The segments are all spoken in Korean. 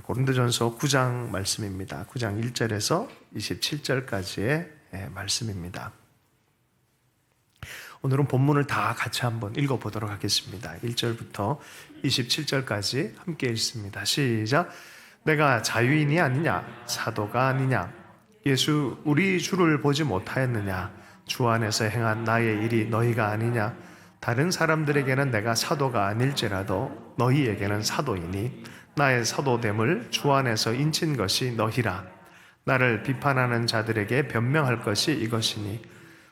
고린도전서 9장 말씀입니다. 9장 1절에서 27절까지의 말씀입니다. 오늘은 본문을 다 같이 한번 읽어보도록 하겠습니다. 1절부터 27절까지 함께 읽습니다. 시작. 내가 자유인이 아니냐? 사도가 아니냐? 예수 우리 주를 보지 못하였느냐? 주 안에서 행한 나의 일이 너희가 아니냐? 다른 사람들에게는 내가 사도가 아닐지라도 너희에게는 사도이니 나의 사도됨을 주 안에서 인친 것이 너희라. 나를 비판하는 자들에게 변명할 것이 이것이니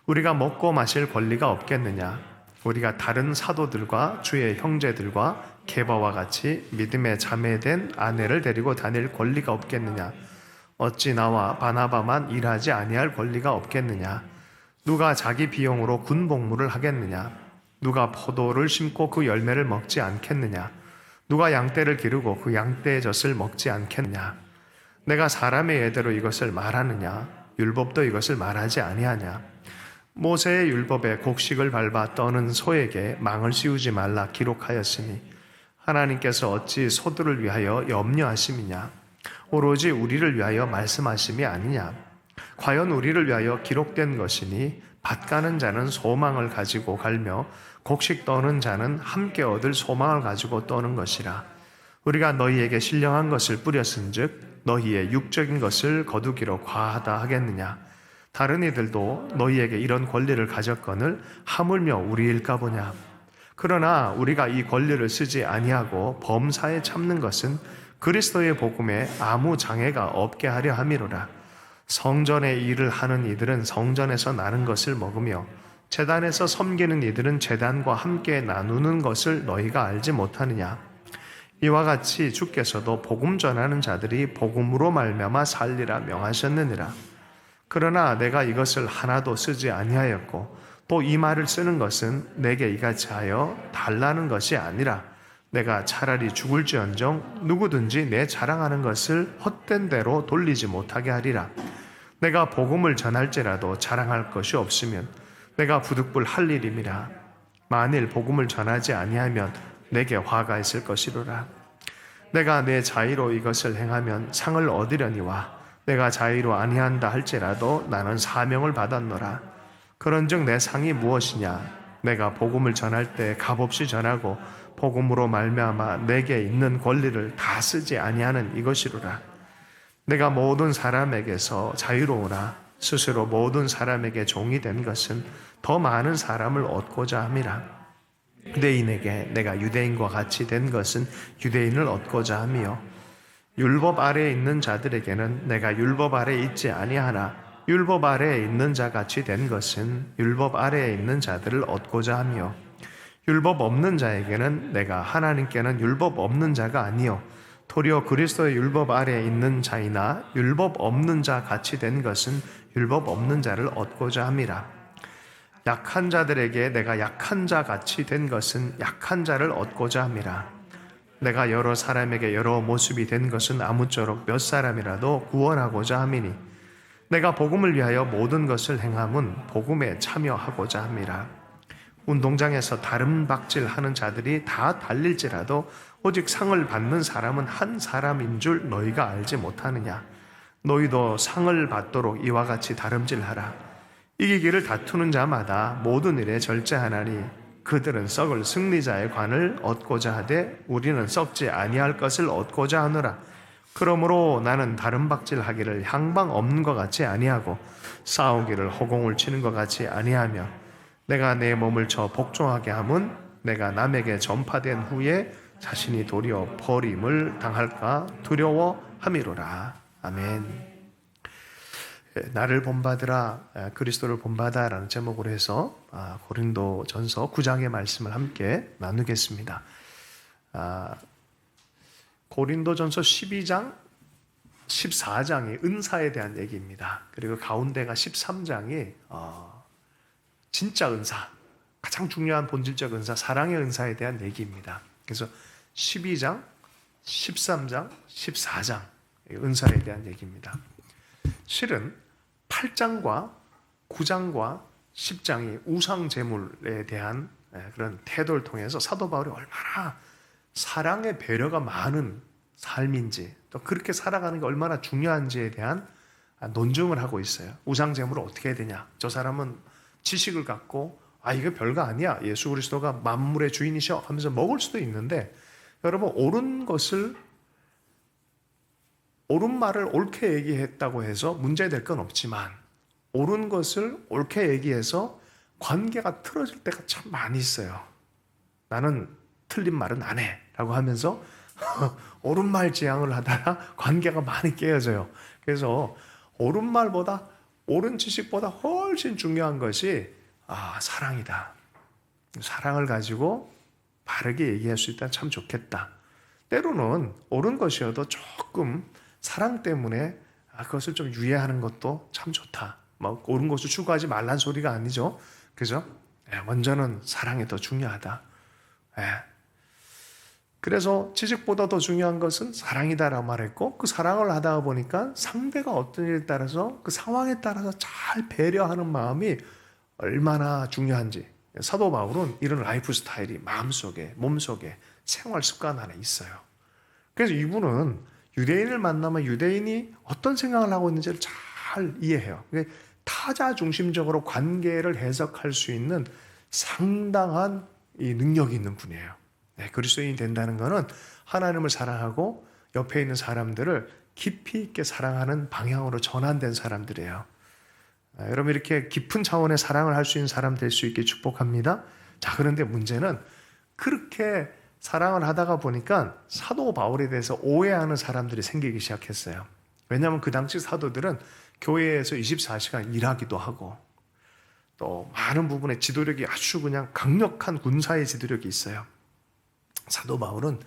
우리가 먹고 마실 권리가 없겠느냐? 우리가 다른 사도들과 주의 형제들과 게바와 같이 믿음의 자매된 아내를 데리고 다닐 권리가 없겠느냐? 어찌 나와 바나바만 일하지 아니할 권리가 없겠느냐? 누가 자기 비용으로 군복무를 하겠느냐? 누가 포도를 심고 그 열매를 먹지 않겠느냐? 누가 양떼를 기르고 그 양떼의 젖을 먹지 않겠느냐? 내가 사람의 예대로 이것을 말하느냐? 율법도 이것을 말하지 아니하냐? 모세의 율법에 곡식을 밟아 떠는 소에게 망을 씌우지 말라 기록하였으니 하나님께서 어찌 소들을 위하여 염려하심이냐? 오로지 우리를 위하여 말씀하심이 아니냐? 과연 우리를 위하여 기록된 것이니 밭 가는 자는 소망을 가지고 갈며 곡식 떠는 자는 함께 얻을 소망을 가지고 떠는 것이라. 우리가 너희에게 신령한 것을 뿌렸은즉 너희의 육적인 것을 거두기로 과하다 하겠느냐? 다른 이들도 너희에게 이런 권리를 가졌거늘 하물며 우리일까 보냐? 그러나 우리가 이 권리를 쓰지 아니하고 범사에 참는 것은 그리스도의 복음에 아무 장애가 없게 하려 함이로라. 성전의 일을 하는 이들은 성전에서 나는 것을 먹으며 제단에서 섬기는 이들은 제단과 함께 나누는 것을 너희가 알지 못하느냐? 이와 같이 주께서도 복음 전하는 자들이 복음으로 말미암아 살리라 명하셨느니라. 그러나 내가 이것을 하나도 쓰지 아니하였고 또 이 말을 쓰는 것은 내게 이같이 하여 달라는 것이 아니라 내가 차라리 죽을지언정 누구든지 내 자랑하는 것을 헛된 대로 돌리지 못하게 하리라. 내가 복음을 전할지라도 자랑할 것이 없으면 내가 부득불 할 일임이라. 만일 복음을 전하지 아니하면 내게 화가 있을 것이로라. 내가 내 자의로 이것을 행하면 상을 얻으려니와 내가 자의로 아니한다 할지라도 나는 사명을 받았노라. 그런즉 내 상이 무엇이냐? 내가 복음을 전할 때 값없이 전하고 복음으로 말미암아 내게 있는 권리를 다 쓰지 아니하는 이것이로라. 내가 모든 사람에게서 자유로우나 스스로 모든 사람에게 종이 된 것은 더 많은 사람을 얻고자 함이라. 유대인에게 내가 유대인과 같이 된 것은 유대인을 얻고자 함이요 율법 아래에 있는 자들에게는 내가 율법 아래에 있지 아니하나 율법 아래에 있는 자 같이 된 것은 율법 아래에 있는 자들을 얻고자 함이요 율법 없는 자에게는 내가 하나님께는 율법 없는 자가 아니요 도리어 그리스도의 율법 아래에 있는 자이나 율법 없는 자 같이 된 것은 율법 없는 자를 얻고자 함이라. 약한 자들에게 내가 약한 자 같이 된 것은 약한 자를 얻고자 함이라. 내가 여러 사람에게 여러 모습이 된 것은 아무쪼록 몇 사람이라도 구원하고자 함이니 내가 복음을 위하여 모든 것을 행함은 복음에 참여하고자 함이라. 운동장에서 다른 박질하는 자들이 다 달릴지라도 오직 상을 받는 사람은 한 사람인 줄 너희가 알지 못하느냐? 너희도 상을 받도록 이와 같이 다름질하라. 이기기를 다투는 자마다 모든 일에 절제하나니 그들은 썩을 승리자의 관을 얻고자 하되 우리는 썩지 아니할 것을 얻고자 하노라. 그러므로 나는 다른 박질하기를 향방 없는 것 같이 아니하고 싸우기를 허공을 치는 것 같이 아니하며 내가 내 몸을 쳐 복종하게 함은 내가 남에게 전파된 후에 자신이 도리어 버림을 당할까 두려워함이로라. 아멘. 나를 본받으라 그리스도를 본받아라는 제목으로 해서 고린도전서 9장의 말씀을 함께 나누겠습니다. 고린도전서 12장, 14장이 은사에 대한 얘기입니다. 그리고 가운데가 13장이 진짜 은사, 가장 중요한 본질적 은사, 사랑의 은사에 대한 얘기입니다. 그래서 12장, 13장, 14장 은사에 대한 얘기입니다. 실은 8장과 9장과 10장이 우상제물에 대한 그런 태도를 통해서 사도 바울이 얼마나 사랑의 배려가 많은 삶인지, 또 그렇게 살아가는 게 얼마나 중요한지에 대한 논증을 하고 있어요. 우상제물을 어떻게 해야 되냐. 저 사람은 지식을 갖고 이거 별거 아니야. 예수 그리스도가 만물의 주인이셔 하면서 먹을 수도 있는데, 여러분 옳은 말을 옳게 얘기했다고 해서 문제될 건 없지만, 옳은 것을 옳게 얘기해서 관계가 틀어질 때가 참 많이 있어요. 나는 틀린 말은 안 해 라고 하면서 옳은 말 지향을 하다가 관계가 많이 깨어져요. 그래서 옳은 말보다, 옳은 지식보다 훨씬 중요한 것이 사랑이다. 사랑을 가지고 바르게 얘기할 수 있다면 참 좋겠다. 때로는 옳은 것이어도 조금 사랑 때문에 그것을 좀 유예하는 것도 참 좋다. 옳은 것을 추구하지 말란 소리가 아니죠. 그죠? 먼저는 사랑이 더 중요하다. 그래서 지식보다 더 중요한 것은 사랑이다라고 말했고, 그 사랑을 하다 보니까 상대가 어떤 일에 따라서 그 상황에 따라서 잘 배려하는 마음이 얼마나 중요한지, 사도 바울은 이런 라이프 스타일이 마음속에, 몸속에, 생활 습관 안에 있어요. 그래서 이분은 유대인을 만나면 유대인이 어떤 생각을 하고 있는지를 잘 이해해요. 타자 중심적으로 관계를 해석할 수 있는 상당한 이 능력이 있는 분이에요. 그리스도인이 된다는 것은 하나님을 사랑하고 옆에 있는 사람들을 깊이 있게 사랑하는 방향으로 전환된 사람들이에요. 여러분, 이렇게 깊은 차원의 사랑을 할 수 있는 사람 될 수 있게 축복합니다. 자, 그런데 문제는 그렇게 사랑을 하다가 보니까 사도 바울에 대해서 오해하는 사람들이 생기기 시작했어요. 왜냐하면 그 당시 사도들은 교회에서 24시간 일하기도 하고, 또 많은 부분에 지도력이 아주 그냥 강력한 군사의 지도력이 있어요. 사도 바울은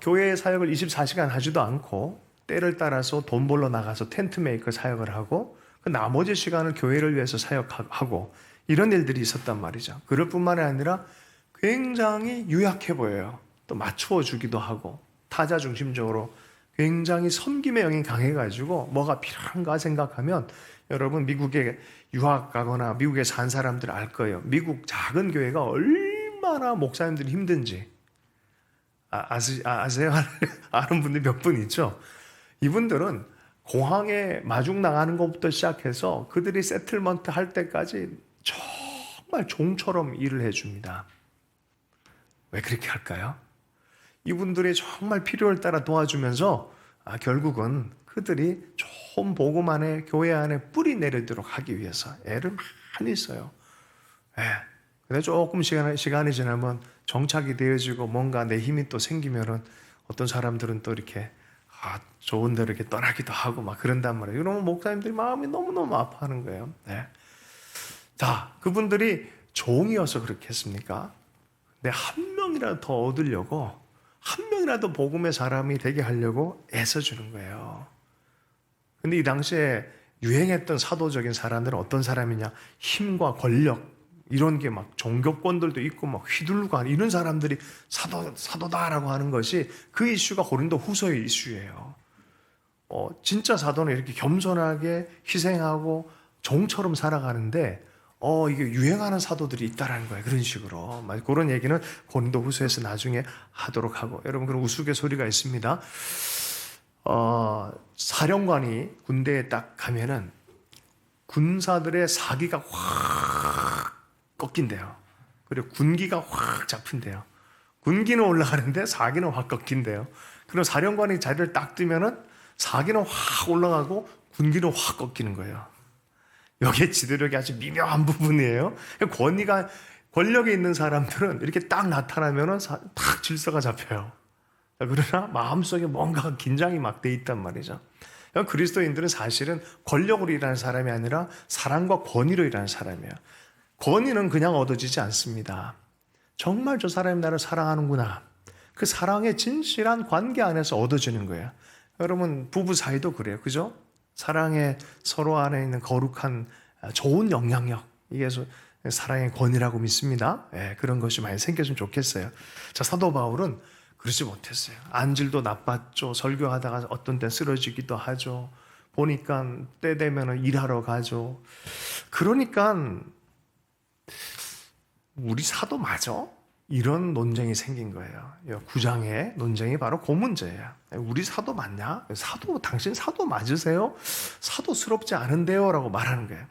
교회의 사역을 24시간 하지도 않고 때를 따라서 돈 벌러 나가서 텐트 메이커 사역을 하고, 그 나머지 시간을 교회를 위해서 사역하고, 이런 일들이 있었단 말이죠. 그럴 뿐만이 아니라 굉장히 유약해 보여요. 또 맞추어 주기도 하고, 타자 중심적으로 굉장히 섬김의 영이 강해가지고 뭐가 필요한가 생각하면, 여러분 미국에 유학 가거나 미국에 산 사람들 알 거예요. 미국 작은 교회가 얼마나 목사님들이 힘든지 아세요? 아는 분들 몇 분 있죠? 이분들은 공항에 마중 나가는 것부터 시작해서 그들이 세틀먼트 할 때까지 정말 종처럼 일을 해줍니다. 왜 그렇게 할까요? 이분들이 정말 필요에 따라 도와주면서 결국은 그들이 좋은 복음 안에, 교회 안에 뿌리 내리도록 하기 위해서 애를 많이 써요. 근데 조금 시간이 지나면 정착이 되어지고 뭔가 내 힘이 또 생기면은 어떤 사람들은 또 이렇게 좋은 데로 이렇게 떠나기도 하고 막 그런단 말이에요. 그러면 목사님들이 마음이 너무너무 아파하는 거예요. 자, 그분들이 종이어서 그렇겠습니까? 근데 한 명이라도 더 얻으려고, 한 명이라도 복음의 사람이 되게 하려고 애써주는 거예요. 근데 이 당시에 유행했던 사도적인 사람들은 어떤 사람이냐? 힘과 권력, 이런 게 막 종교권들도 있고 막 휘둘르고 하는 이런 사람들이 사도다라고 하는 것이, 그 이슈가 고린도 후서의 이슈예요. 진짜 사도는 이렇게 겸손하게 희생하고 종처럼 살아가는데, 이게 유행하는 사도들이 있다라는 거예요. 그런 식으로. 그런 얘기는 고린도 후서에서 나중에 하도록 하고. 여러분, 그런 우스갯소리가 있습니다. 사령관이 군대에 딱 가면은 군사들의 사기가 확 꺾인대요. 그리고 군기가 확 잡힌대요. 군기는 올라가는데 사기는 확 꺾인대요. 그럼 사령관이 자리를 딱 뜨면은 사기는 확 올라가고 군기는 확 꺾이는 거예요. 여기에 지도력이 아주 미묘한 부분이에요. 권력에 있는 사람들은 이렇게 딱 나타나면은 딱 질서가 잡혀요. 그러나 마음속에 뭔가 긴장이 막 돼 있단 말이죠. 그리스도인들은 사실은 권력으로 일하는 사람이 아니라 사랑과 권위로 일하는 사람이에요. 권위는 그냥 얻어지지 않습니다. 정말 저 사람이 나를 사랑하는구나. 그 사랑의 진실한 관계 안에서 얻어지는 거예요. 여러분, 부부 사이도 그래요. 그죠? 사랑의 서로 안에 있는 거룩한 좋은 영향력, 이게 사랑의 권위라고 믿습니다. 그런 것이 많이 생겼으면 좋겠어요. 자, 사도 바울은 그러지 못했어요. 안질도 나빴죠. 설교하다가 어떤 때 쓰러지기도 하죠. 보니까 때 되면 일하러 가죠. 그러니까 우리 사도 맞아? 이런 논쟁이 생긴 거예요. 9장의 논쟁이 바로 그 문제예요. 우리 사도 맞냐? 당신 사도 맞으세요? 사도스럽지 않은데요? 라고 말하는 거예요.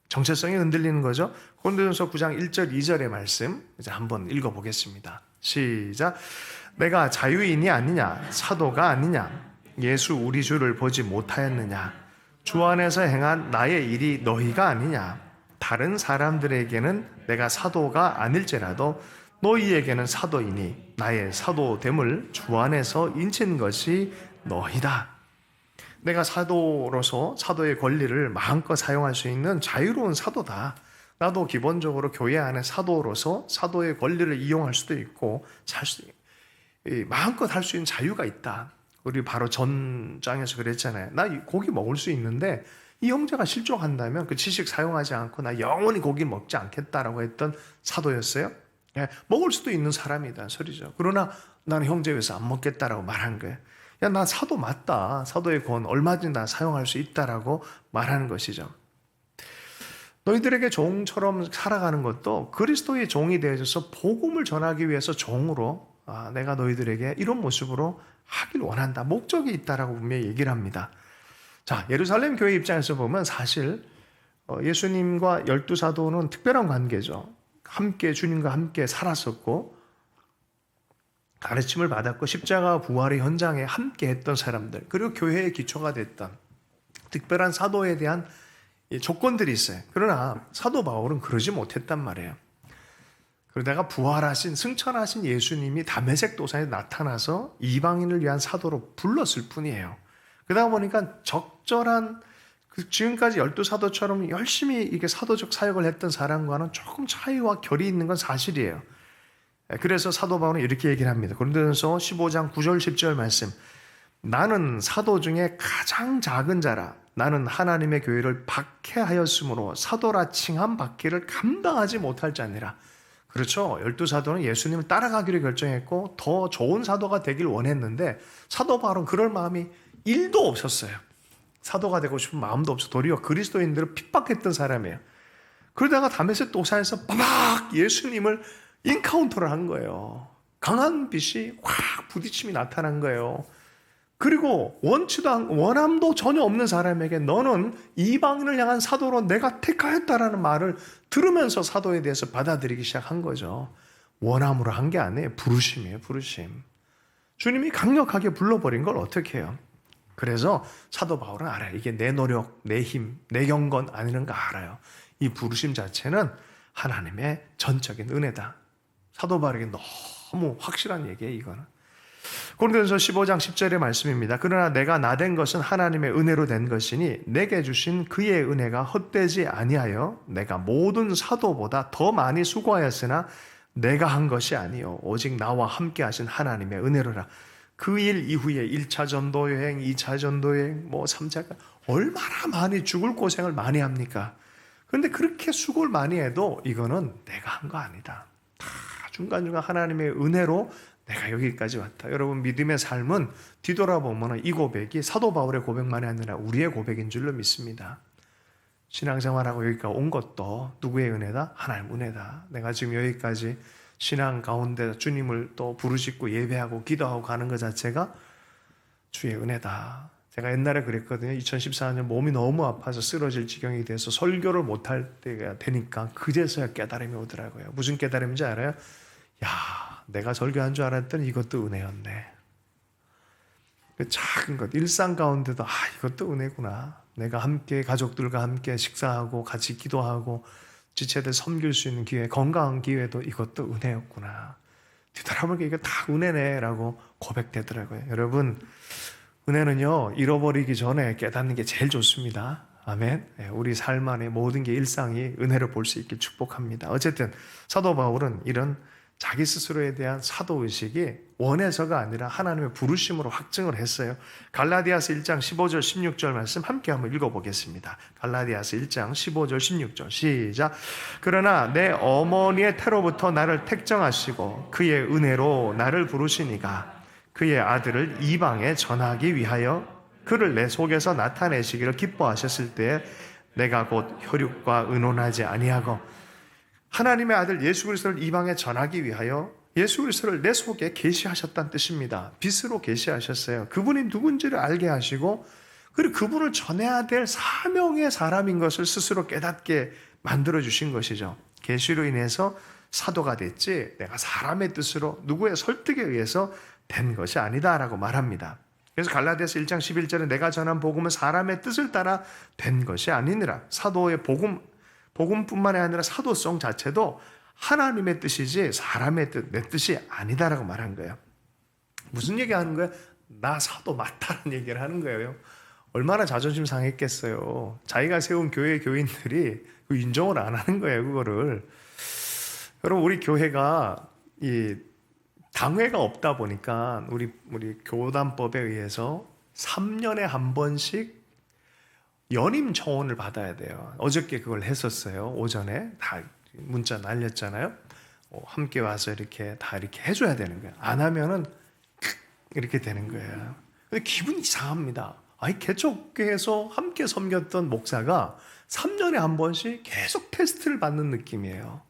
정체성이 흔들리는 거죠. 고린도전서 9장 1절 2절의 말씀 이제 한번 읽어보겠습니다. 시작. 내가 자유인이 아니냐? 사도가 아니냐? 예수 우리 주를 보지 못하였느냐? 주 안에서 행한 나의 일이 너희가 아니냐? 다른 사람들에게는 내가 사도가 아닐지라도 너희에게는 사도이니 나의 사도됨을 주 안에서 인친 것이 너희다. 내가 사도로서 사도의 권리를 마음껏 사용할 수 있는 자유로운 사도다. 나도 기본적으로 교회 안에 사도로서 사도의 권리를 이용할 수도 있고 마음껏 할 수 있는 자유가 있다. 우리 바로 전장에서 그랬잖아요. 나 고기 먹을 수 있는데 이 형제가 실족한다면 그 지식 사용하지 않고 나 영원히 고기 먹지 않겠다라고 했던 사도였어요. 먹을 수도 있는 사람이다 소리죠. 그러나 나는 형제 위해서 안 먹겠다라고 말한 거예요. 야, 나 사도 맞다. 사도의 권 얼마든지 나 사용할 수 있다라고 말하는 것이죠. 너희들에게 종처럼 살아가는 것도 그리스도의 종이 되어져서 복음을 전하기 위해서 종으로 내가 너희들에게 이런 모습으로 하길 원한다. 목적이 있다라고 분명히 얘기를 합니다. 자, 예루살렘 교회 입장에서 보면 사실 예수님과 12사도는 특별한 관계죠. 함께 주님과 함께 살았었고 가르침을 받았고 십자가 부활의 현장에 함께 했던 사람들, 그리고 교회의 기초가 됐던 특별한 사도에 대한 조건들이 있어요. 그러나 사도 바울은 그러지 못했단 말이에요. 그러다가 부활하신 승천하신 예수님이 다메섹 도상에 나타나서 이방인을 위한 사도로 불렀을 뿐이에요. 그러다 보니까 적절한 지금까지 12사도처럼 열심히 이게 사도적 사역을 했던 사람과는 조금 차이와 결이 있는 건 사실이에요. 그래서 사도 바울은 이렇게 얘기를 합니다. 고린도전서 15장 9절 10절 말씀. 나는 사도 중에 가장 작은 자라. 나는 하나님의 교회를 박해하였으므로 사도라 칭함 받기를 감당하지 못할 자니라. 그렇죠. 12사도는 예수님을 따라가기로 결정했고 더 좋은 사도가 되길 원했는데 사도 바울은 그럴 마음이 1도 없었어요. 사도가 되고 싶은 마음도 없어. 도리어 그리스도인들을 핍박했던 사람이에요. 그러다가 다메섹 도상에서 빠박 예수님을 인카운터를 한 거예요. 강한 빛이 확 부딪힘이 나타난 거예요. 그리고 원함도 전혀 없는 사람에게 너는 이방인을 향한 사도로 내가 택하였다라는 말을 들으면서 사도에 대해서 받아들이기 시작한 거죠. 원함으로 한 게 아니에요. 부르심이에요. 부르심. 주님이 강력하게 불러버린 걸 어떻게 해요? 그래서 사도 바울은 알아요. 이게 내 노력, 내 힘, 내 경건 아니는 거 알아요. 이 부르심 자체는 하나님의 전적인 은혜다. 사도 바울에게 너무 확실한 얘기예요. 이거는. 고린도전서 15장 10절의 말씀입니다. 그러나 내가 나된 것은 하나님의 은혜로 된 것이니 내게 주신 그의 은혜가 헛되지 아니하여 내가 모든 사도보다 더 많이 수고하였으나 내가 한 것이 아니요 오직 나와 함께 하신 하나님의 은혜로라. 그 일 이후에 1차 전도 여행, 2차 전도 여행, 3차 얼마나 많이 죽을 고생을 많이 합니까? 그런데 그렇게 수고를 많이 해도 이거는 내가 한 거 아니다. 다 중간중간 하나님의 은혜로 내가 여기까지 왔다. 여러분 믿음의 삶은 뒤돌아보면 이 고백이 사도 바울의 고백만이 아니라 우리의 고백인 줄로 믿습니다. 신앙생활하고 여기까지 온 것도 누구의 은혜다? 하나님 은혜다. 내가 지금 여기까지 신앙 가운데 주님을 또 부르짖고 예배하고 기도하고 가는 것 자체가 주의 은혜다. 제가 옛날에 그랬거든요. 2014년 몸이 너무 아파서 쓰러질 지경이 돼서 설교를 못할 때가 되니까 그제서야 깨달음이 오더라고요. 무슨 깨달음인지 알아요? 야, 내가 설교한 줄 알았더니 이것도 은혜였네. 그 작은 것, 일상 가운데도 이것도 은혜구나. 내가 함께 가족들과 함께 식사하고 같이 기도하고 지체들 섬길 수 있는 기회, 건강한 기회도 이것도 은혜였구나. 뒤돌아보니까 이거 다 은혜네라고 고백되더라고요. 여러분, 은혜는요 잃어버리기 전에 깨닫는 게 제일 좋습니다. 아멘. 우리 삶 안에 모든 게 일상이 은혜를 볼 수 있길 축복합니다. 어쨌든 사도 바울은 이런 자기 스스로에 대한 사도의식이 원해서가 아니라 하나님의 부르심으로 확증을 했어요. 갈라디아서 1장 15절 16절 말씀 함께 한번 읽어보겠습니다. 갈라디아서 1장 15절 16절 시작. 그러나 내 어머니의 태로부터 나를 택정하시고 그의 은혜로 나를 부르시니가 그의 아들을 이방에 전하기 위하여 그를 내 속에서 나타내시기를 기뻐하셨을 때에 내가 곧 혈육과 의논하지 아니하고 하나님의 아들 예수 그리스도를 이방에 전하기 위하여 예수 그리스도를 내 속에 계시하셨다는 뜻입니다. 빛으로 계시하셨어요. 그분이 누군지를 알게 하시고 그리고 그분을 전해야 될 사명의 사람인 것을 스스로 깨닫게 만들어 주신 것이죠. 계시로 인해서 사도가 됐지 내가 사람의 뜻으로 누구의 설득에 의해서 된 것이 아니다라고 말합니다. 그래서 갈라디아서 1장 11절에 내가 전한 복음은 사람의 뜻을 따라 된 것이 아니니라. 사도의 복음뿐만이 아니라 사도성 자체도 하나님의 뜻이지 사람의 뜻, 내 뜻이 아니다라고 말한 거예요. 무슨 얘기하는 거예요? 나 사도 맞다는 얘기를 하는 거예요. 얼마나 자존심 상했겠어요. 자기가 세운 교회 교인들이 인정을 안 하는 거예요, 그거를. 여러분, 우리 교회가 이 당회가 없다 보니까 우리 교단법에 의해서 3년에 한 번씩 연임 청원을 받아야 돼요. 어저께 그걸 했었어요. 오전에 다 문자 날렸잖아요. 함께 와서 이렇게 다 이렇게 해줘야 되는 거예요. 안 하면은 이렇게 되는 거예요. 근데 기분이 이상합니다. 아니, 개척교회에서 함께 섬겼던 목사가 3년에 한 번씩 계속 테스트를 받는 느낌이에요.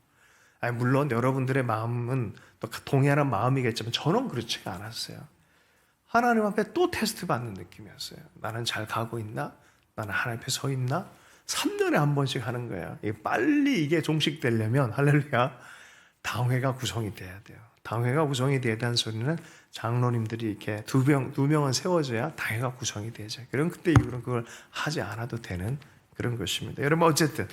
아니, 물론 여러분들의 마음은 또 동의하는 마음이겠지만 저는 그렇지가 않았어요. 하나님 앞에 또 테스트 받는 느낌이었어요. 나는 잘 가고 있나? 나는 하나님 앞에 서 있나? 3년에 한 번씩 하는 거예요. 빨리 이게 종식되려면 할렐루야, 당회가 구성이 돼야 돼요. 당회가 구성이 돼야 되는 소리는 장로님들이 이렇게 두 명은 세워져야 당회가 구성이 되죠. 그럼 그때 이후로는 그걸 하지 않아도 되는 그런 것입니다. 여러분, 어쨌든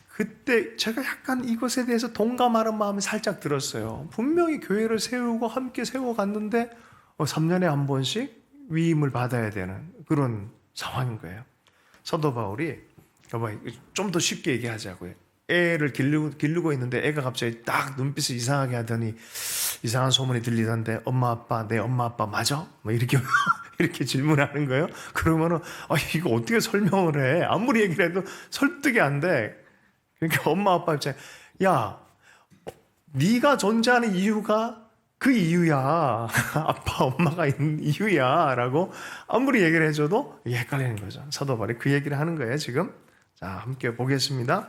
그때 제가 약간 이것에 대해서 동감하는 마음이 살짝 들었어요. 분명히 교회를 세우고 함께 세워갔는데 3년에 한 번씩 위임을 받아야 되는 그런 상황인 거예요. 사도 바울이 좀 더 쉽게 얘기하자고요. 애를 기르고 있는데 애가 갑자기 딱 눈빛을 이상하게 하더니 이상한 소문이 들리던데 엄마 아빠 내 엄마 아빠 맞아? 뭐 이렇게 이렇게 질문하는 거예요. 그러면은 이거 어떻게 설명을 해? 아무리 얘기를 해도 설득이 안 돼. 그러니까 엄마 아빠 입장에 야, 네가 존재하는 이유가 그 이유야. 아빠 엄마가 있는 이유야 라고 아무리 얘기를 해줘도 헷갈리는 거죠. 사도 바울이 그 얘기를 하는 거예요 지금. 자, 함께 보겠습니다.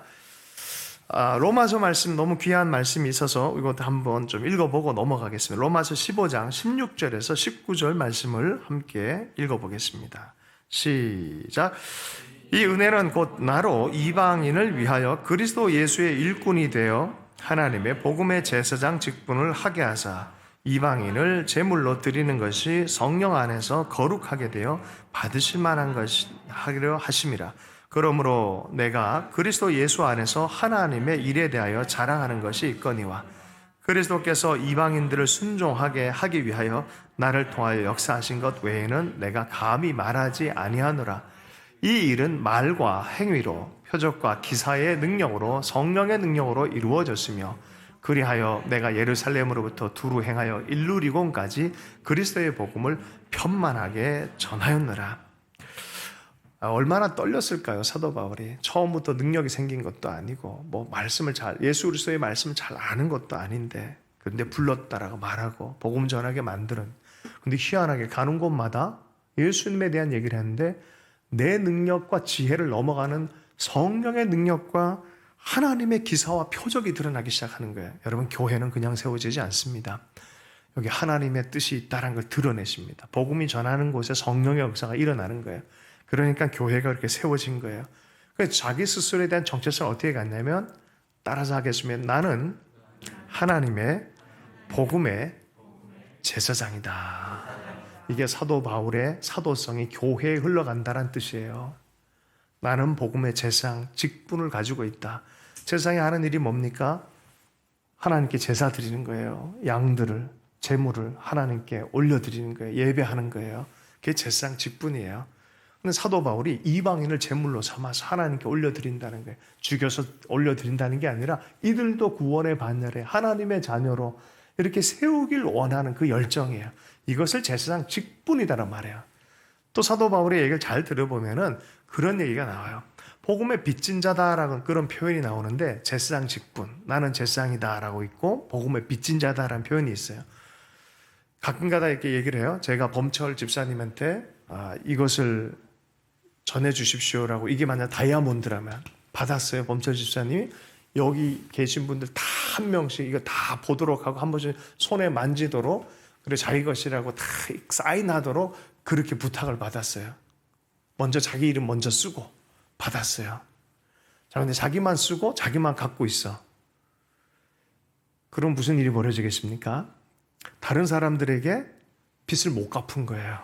로마서 말씀, 너무 귀한 말씀이 있어서 이것도 한번 좀 읽어보고 넘어가겠습니다. 로마서 15장 16절에서 19절 말씀을 함께 읽어보겠습니다. 시작. 이 은혜는 곧 나로 이방인을 위하여 그리스도 예수의 일꾼이 되어 하나님의 복음의 제사장 직분을 하게 하사 이방인을 제물로 드리는 것이 성령 안에서 거룩하게 되어 받으실 만한 것이 하기로 하심이라. 그러므로 내가 그리스도 예수 안에서 하나님의 일에 대하여 자랑하는 것이 있거니와 그리스도께서 이방인들을 순종하게 하기 위하여 나를 통하여 역사하신 것 외에는 내가 감히 말하지 아니하노라. 이 일은 말과 행위로 표적과 기사의 능력으로 성령의 능력으로 이루어졌으며 그리하여 내가 예루살렘으로부터 두루 행하여 일루리곤까지 그리스도의 복음을 편만하게 전하였노라. 얼마나 떨렸을까요? 사도 바울이 처음부터 능력이 생긴 것도 아니고 예수 그리스도의 말씀을 잘 아는 것도 아닌데 그런데 불렀다라고 말하고 복음 전하게 만드는. 근데 희한하게 가는 곳마다 예수님에 대한 얘기를 했는데 내 능력과 지혜를 넘어가는 성령의 능력과 하나님의 기사와 표적이 드러나기 시작하는 거예요. 여러분, 교회는 그냥 세워지지 않습니다. 여기 하나님의 뜻이 있다는 걸 드러내십니다. 복음이 전하는 곳에 성령의 역사가 일어나는 거예요. 그러니까 교회가 그렇게 세워진 거예요. 그래서 자기 스스로에 대한 정체성을 어떻게 갖냐면 따라서 하겠으면 나는 하나님의 복음의 제사장이다. 이게 사도 바울의 사도성이 교회에 흘러간다는 뜻이에요. 나는 복음의 제사장 직분을 가지고 있다. 제사장이 하는 일이 뭡니까? 하나님께 제사 드리는 거예요. 양들을, 제물을 하나님께 올려드리는 거예요. 예배하는 거예요. 그게 제사장 직분이에요. 근데 사도 바울이 이방인을 제물로 삼아서 하나님께 올려드린다는 거예요. 죽여서 올려드린다는 게 아니라 이들도 구원의 반열에 하나님의 자녀로 이렇게 세우길 원하는 그 열정이에요. 이것을 제사장 직분이다라는 말이에요. 또 사도 바울의 얘기를 잘 들어보면은 그런 얘기가 나와요. 복음의 빚진 자다라는 그런 표현이 나오는데 제사장 직분, 나는 제사장이다라고 있고 복음의 빚진 자다라는 표현이 있어요. 가끔가다 이렇게 얘기를 해요. 제가 범철 집사님한테 이것을 전해 주십시오라고, 이게 만약 다이아몬드라면 받았어요. 범철 집사님이 여기 계신 분들 다 한 명씩 이거 다 보도록 하고 한 번씩 손에 만지도록, 그리고 자기 것이라고 다 사인하도록 그렇게 부탁을 받았어요. 먼저 자기 이름 먼저 쓰고 받았어요. 자, 근데 자기만 쓰고 자기만 갖고 있어. 그럼 무슨 일이 벌어지겠습니까? 다른 사람들에게 빚을 못 갚은 거예요.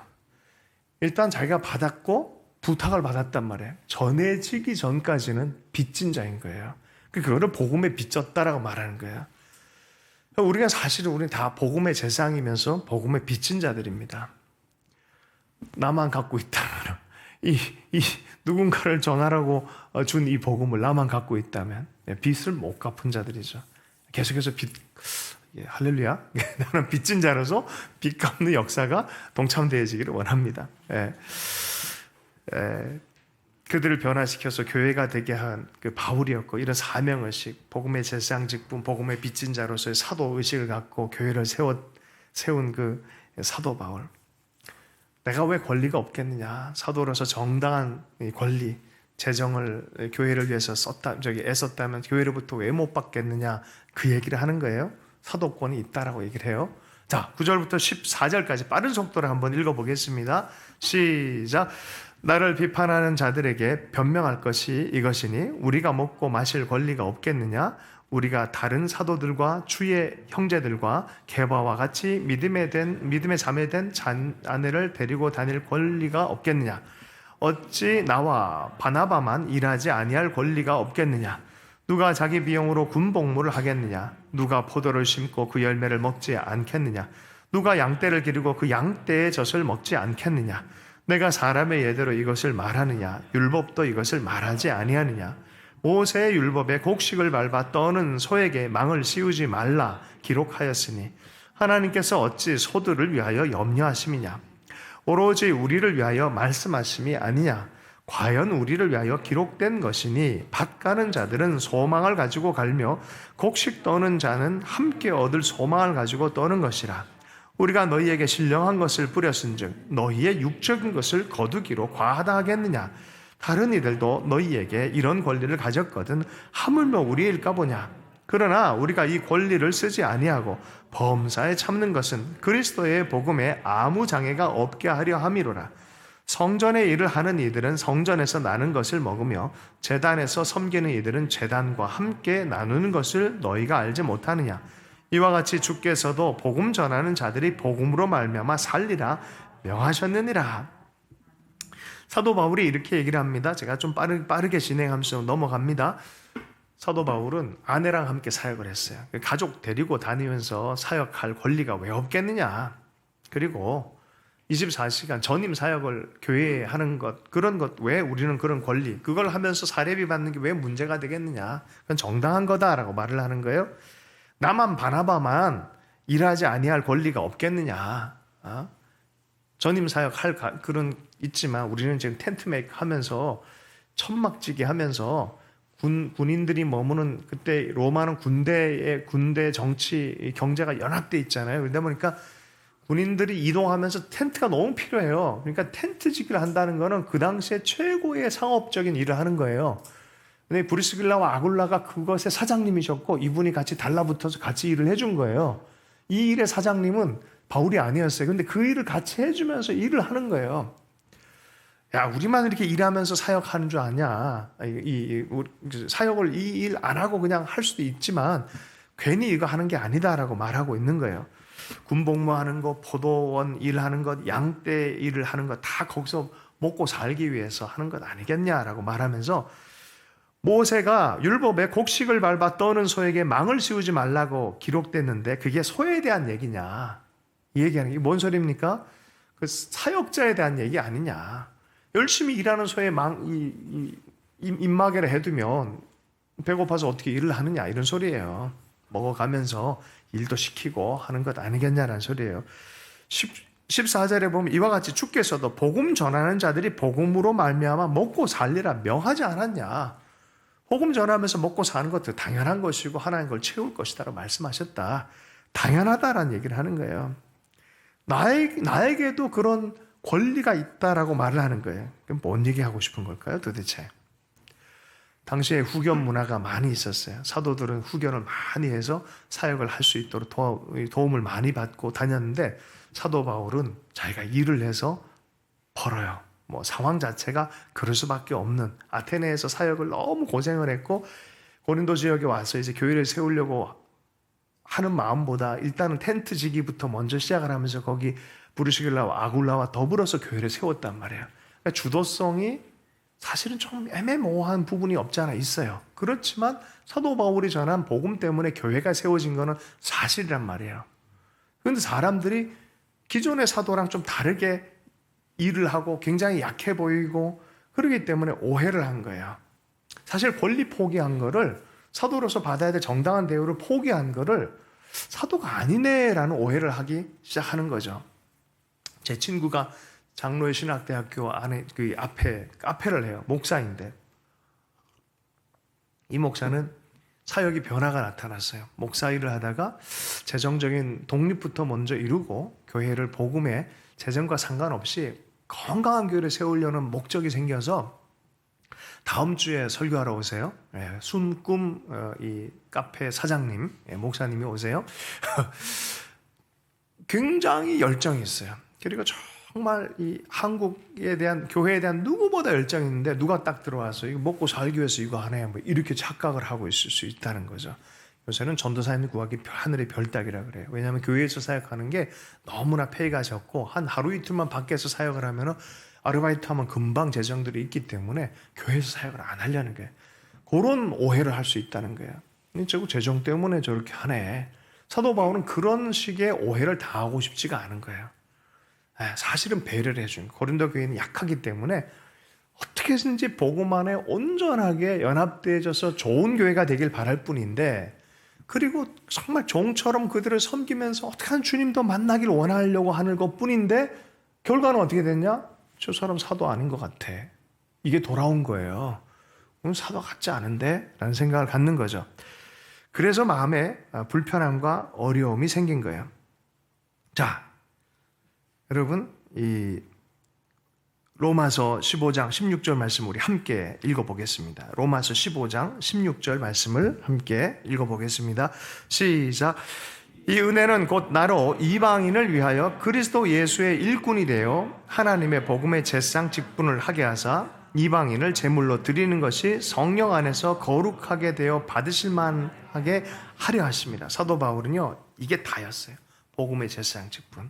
일단 자기가 받았고 부탁을 받았단 말이에요. 전해지기 전까지는 빚진 자인 거예요. 그거를 복음에 빚졌다라고 말하는 거예요. 우리가 사실은 우리는 다 복음의 재상이면서 복음의 빚진 자들입니다. 나만 갖고 있다면, 이 누군가를 전하라고 준 이 복음을 나만 갖고 있다면 빚을 못 갚은 자들이죠. 계속해서 할렐루야. 나는 빚진 자로서 빚 갚는 역사가 동참되어지기를 원합니다. 그들을 변화시켜서 교회가 되게 한 그 바울이었고, 이런 사명의식, 복음의 제사장직분, 복음의 빚진 자로서의 사도의식을 갖고 교회를 세운 그 사도 바울. 내가 왜 권리가 없겠느냐? 사도로서 정당한 권리, 재정을 교회를 위해서 애썼다면 교회로부터 왜 못 받겠느냐? 그 얘기를 하는 거예요. 사도권이 있다라고 얘기를 해요. 자, 9절부터 14절까지 빠른 속도로 한번 읽어보겠습니다. 시작. 나를 비판하는 자들에게 변명할 것이 이것이니 우리가 먹고 마실 권리가 없겠느냐? 우리가 다른 사도들과 주의 형제들과 게바와 같이 믿음의 자매된 아내를 데리고 다닐 권리가 없겠느냐? 어찌 나와 바나바만 일하지 아니할 권리가 없겠느냐? 누가 자기 비용으로 군복무를 하겠느냐? 누가 포도를 심고 그 열매를 먹지 않겠느냐? 누가 양떼를 기르고 그 양떼의 젖을 먹지 않겠느냐? 내가 사람의 예대로 이것을 말하느냐? 율법도 이것을 말하지 아니하느냐? 모세의 율법에 곡식을 밟아 떠는 소에게 망을 씌우지 말라 기록하였으니 하나님께서 어찌 소들을 위하여 염려하심이냐? 오로지 우리를 위하여 말씀하심이 아니냐? 과연 우리를 위하여 기록된 것이니 밭 가는 자들은 소망을 가지고 갈며 곡식 떠는 자는 함께 얻을 소망을 가지고 떠는 것이라. 우리가 너희에게 신령한 것을 뿌렸은즉 너희의 육적인 것을 거두기로 과하다 하겠느냐? 다른 이들도 너희에게 이런 권리를 가졌거든 하물며 우리일까 보냐? 그러나 우리가 이 권리를 쓰지 아니하고 범사에 참는 것은 그리스도의 복음에 아무 장애가 없게 하려 함이로라. 성전의 일을 하는 이들은 성전에서 나는 것을 먹으며 제단에서 섬기는 이들은 제단과 함께 나누는 것을 너희가 알지 못하느냐? 이와 같이 주께서도 복음 전하는 자들이 복음으로 말미암아 살리라 명하셨느니라. 사도 바울이 이렇게 얘기를 합니다. 제가 좀 빠르게 진행하면서 넘어갑니다. 사도 바울은 아내랑 함께 사역을 했어요. 가족 데리고 다니면서 사역할 권리가 왜 없겠느냐? 그리고 24시간 전임 사역을 교회에 하는 것, 그런 것, 왜 우리는 그런 권리, 그걸 하면서 사례비 받는 게 왜 문제가 되겠느냐? 그건 정당한 거다라고 말을 하는 거예요. 나만 바나바만 일하지 아니할 권리가 없겠느냐? 전임 사역 할 그런 있지만 우리는 지금 텐트 메이크 하면서 천막지기 하면서 군인들이 머무는, 그때 로마는 군대 정치 경제가 연합돼 있잖아요. 그러다 보니까 군인들이 이동하면서 텐트가 너무 필요해요. 그러니까 텐트지기를 한다는 거는 그 당시에 최고의 상업적인 일을 하는 거예요. 근데 브리스길라와 아굴라가 그것의 사장님이셨고 이분이 같이 달라붙어서 같이 일을 해준 거예요. 이 일의 사장님은 바울이 아니었어요. 근데 그 일을 같이 해주면서 일을 하는 거예요. 야, 우리만 이렇게 일하면서 사역하는 줄 아냐? 사역을 이 일 안 하고 그냥 할 수도 있지만 괜히 이거 하는 게 아니다라고 말하고 있는 거예요. 군복무하는 것, 포도원 일하는 것, 양떼 일을 하는 것 다 거기서 먹고 살기 위해서 하는 것 아니겠냐라고 말하면서 모세가 율법에 곡식을 밟아 떠는 소에게 망을 씌우지 말라고 기록됐는데 그게 소에 대한 얘기냐? 이 얘기하는 게 뭔 소리입니까? 그 사역자에 대한 얘기 아니냐? 열심히 일하는 소에 입마개를 해두면 배고파서 어떻게 일을 하느냐 이런 소리예요. 먹어가면서 일도 시키고 하는 것 아니겠냐라는 소리예요. 14절에 보면 이와 같이 주께서도 복음 전하는 자들이 복음으로 말미암아 먹고 살리라 명하지 않았냐. 복음 전하면서 먹고 사는 것도 당연한 것이고 하나님 걸 채울 것이다라고 말씀하셨다. 당연하다라는 얘기를 하는 거예요. 나에게도 그런 권리가 있다라고 말을 하는 거예요. 그럼 뭔 얘기하고 싶은 걸까요 도대체? 당시에 후견 문화가 많이 있었어요. 사도들은 후견을 많이 해서 사역을 할 수 있도록 도움을 많이 받고 다녔는데, 사도 바울은 자기가 일을 해서 벌어요. 뭐 상황 자체가 그럴 수밖에 없는, 아테네에서 사역을 너무 고생을 했고 고린도 지역에 와서 이제 교회를 세우려고 하는 마음보다 일단은 텐트 지기부터 먼저 시작을 하면서 거기 브루시길라와 아굴라와 더불어서 교회를 세웠단 말이에요. 그러니까 주도성이 사실은 좀 애매모호한 부분이 없지 않아 있어요. 그렇지만 사도 바울이 전한 복음 때문에 교회가 세워진 거는 사실이란 말이에요. 그런데 사람들이 기존의 사도랑 좀 다르게 일을 하고 굉장히 약해 보이고 그러기 때문에 오해를 한 거예요. 사실 권리 포기한 거를, 사도로서 받아야 될 정당한 대우를 포기한 거를 사도가 아니네라는 오해를 하기 시작하는 거죠. 제 친구가 장로의 신학대학교 안에 그 앞에 카페를 해요. 목사인데 이 목사는 사역이 변화가 나타났어요. 목사 일을 하다가 재정적인 독립부터 먼저 이루고 교회를 복음의 재정과 상관없이 건강한 교회를 세우려는 목적이 생겨서 다음 주에 설교하러 오세요. 숨꿈 이 카페 사장님, 목사님이 오세요. 굉장히 열정이 있어요. 그리고 정말 이 한국에 대한, 교회에 대한 누구보다 열정이 있는데 누가 딱 들어와서 이거 먹고 살기 위해서 이거 하네 뭐 이렇게 착각을 하고 있을 수 있다는 거죠. 요새는 전도사님 구하기 하늘의 별 따기라 그래요. 왜냐하면 교회에서 사역하는 게 너무나 페이가 적고 한 하루 이틀만 밖에서 사역을 하면은 아르바이트 하면 금방 재정들이 있기 때문에 교회에서 사역을 안 하려는 거예요. 그런 오해를 할 수 있다는 거예요. 저거 재정 때문에 저렇게 하네. 사도 바울은 그런 식의 오해를 당하고 싶지가 않은 거예요. 사실은 배려를 해준, 고린도 교회는 약하기 때문에 어떻게든지 복음 안에 온전하게 연합되어져서 좋은 교회가 되길 바랄 뿐인데, 그리고 정말 종처럼 그들을 섬기면서 어떻게 하면 주님도 만나길 원하려고 하는 것 뿐인데 결과는 어떻게 됐냐? 저 사람 사도 아닌 것 같아. 이게 돌아온 거예요. 사도 같지 않은데? 라는 생각을 갖는 거죠. 그래서 마음에 불편함과 어려움이 생긴 거예요. 자, 여러분, 이 로마서 15장 16절 말씀 우리 함께 읽어보겠습니다. 로마서 15장 16절 말씀을 함께 읽어보겠습니다. 시작. 이 은혜는 곧 나로 이방인을 위하여 그리스도 예수의 일꾼이 되어 하나님의 복음의 제상 직분을 하게 하사 이방인을 제물로 드리는 것이 성령 안에서 거룩하게 되어 받으실 만하게 하려 하십니다. 사도 바울은요, 이게 다였어요. 복음의 제상 직분.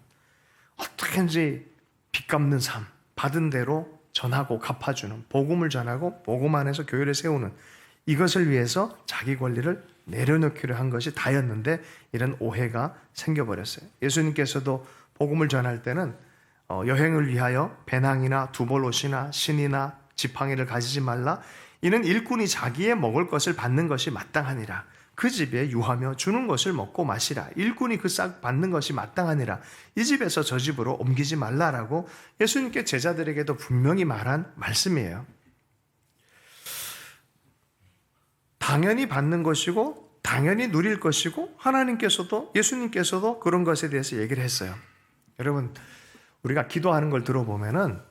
어떻게든지 빚 갚는 삶, 받은 대로 전하고 갚아주는, 복음을 전하고 복음 안에서 교회를 세우는, 이것을 위해서 자기 권리를 내려놓기로 한 것이 다였는데 이런 오해가 생겨버렸어요. 예수님께서도 복음을 전할 때는 여행을 위하여 배낭이나 두벌옷이나 신이나 지팡이를 가지지 말라. 이는 일꾼이 자기의 먹을 것을 받는 것이 마땅하니라. 그 집에 유하며 주는 것을 먹고 마시라. 일꾼이 그 싹 받는 것이 마땅하니라. 이 집에서 저 집으로 옮기지 말라라고 예수님께 제자들에게도 분명히 말한 말씀이에요. 당연히 받는 것이고 당연히 누릴 것이고 하나님께서도, 예수님께서도 그런 것에 대해서 얘기를 했어요. 여러분, 우리가 기도하는 걸 들어보면은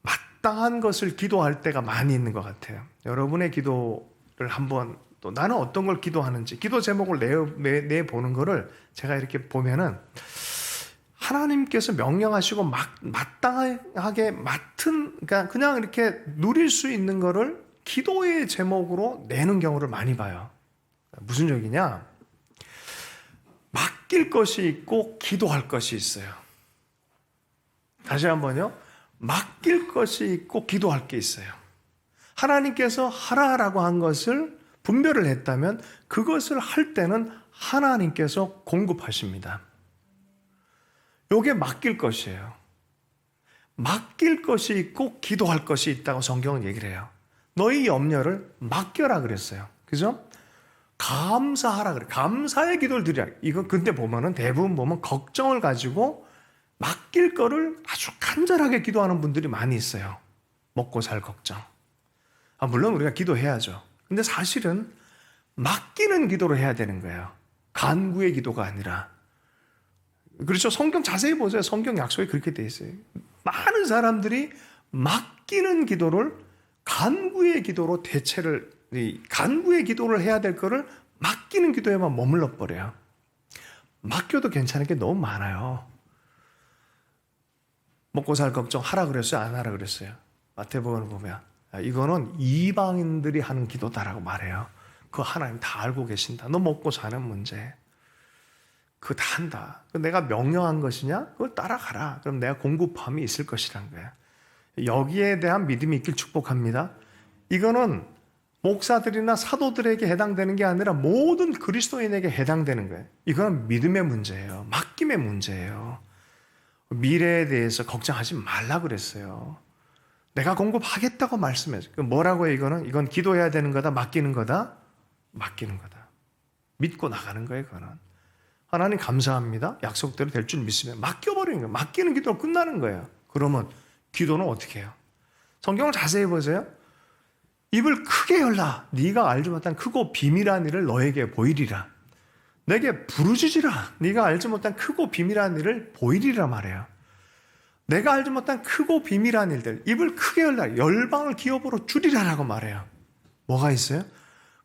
마땅한 것을 기도할 때가 많이 있는 것 같아요. 여러분의 기도를 한번, 또 나는 어떤 걸 기도하는지, 기도 제목을 내보는 거를 제가 이렇게 보면은 하나님께서 명령하시고 마땅하게 맡은, 그러니까 그냥 이렇게 누릴 수 있는 거를 기도의 제목으로 내는 경우를 많이 봐요. 무슨 얘기냐? 맡길 것이 있고 기도할 것이 있어요. 다시 한번요. 맡길 것이 있고 기도할 게 있어요. 하나님께서 하라라고 한 것을 분별을 했다면 그것을 할 때는 하나님께서 공급하십니다. 요게 맡길 것이에요. 맡길 것이 있고 기도할 것이 있다고 성경은 얘기를 해요. 너희 염려를 맡겨라 그랬어요. 그죠? 감사하라 그래. 감사의 기도를 드리라. 이거 근데 보면은 대부분 보면 걱정을 가지고 맡길 거를 아주 간절하게 기도하는 분들이 많이 있어요. 먹고 살 걱정. 물론 우리가 기도해야죠. 근데 사실은 맡기는 기도를 해야 되는 거예요. 간구의 기도가 아니라. 그렇죠? 성경 자세히 보세요. 성경 약속에 그렇게 돼 있어요. 많은 사람들이 맡기는 기도를 간구의 기도로 간구의 기도를 해야 될 거를 맡기는 기도에만 머물러 버려요. 맡겨도 괜찮은 게 너무 많아요. 먹고 살 걱정 하라 그랬어요? 안 하라 그랬어요? 마태복음을 보면 이거는 이방인들이 하는 기도다라고 말해요. 그거 하나님 다 알고 계신다. 너 먹고 사는 문제 그거 다 한다. 내가 명령한 것이냐? 그걸 따라가라. 그럼 내가 공급함이 있을 것이란 거야. 여기에 대한 믿음이 있길 축복합니다. 이거는 목사들이나 사도들에게 해당되는 게 아니라 모든 그리스도인에게 해당되는 거예요. 이건 믿음의 문제예요. 맡김의 문제예요. 미래에 대해서 걱정하지 말라 그랬어요. 내가 공급하겠다고 말씀했어요. 뭐라고 해요? 이건 기도해야 되는 거다. 맡기는 거다. 맡기는 거다. 믿고 나가는 거예요. 그거는. 하나님 감사합니다. 약속대로 될 줄 믿으면 맡겨버리는 거예요. 맡기는 기도로 끝나는 거예요. 그러면 기도는 어떻게 해요? 성경을 자세히 보세요. 입을 크게 열라. 네가 알지 못한 크고 비밀한 일을 너에게 보이리라. 내게 부르짖으라. 네가 알지 못한 크고 비밀한 일을 보이리라 말해요. 내가 알지 못한 크고 비밀한 일들, 입을 크게 열라. 열방을 기업으로 줄이라라고 말해요. 뭐가 있어요?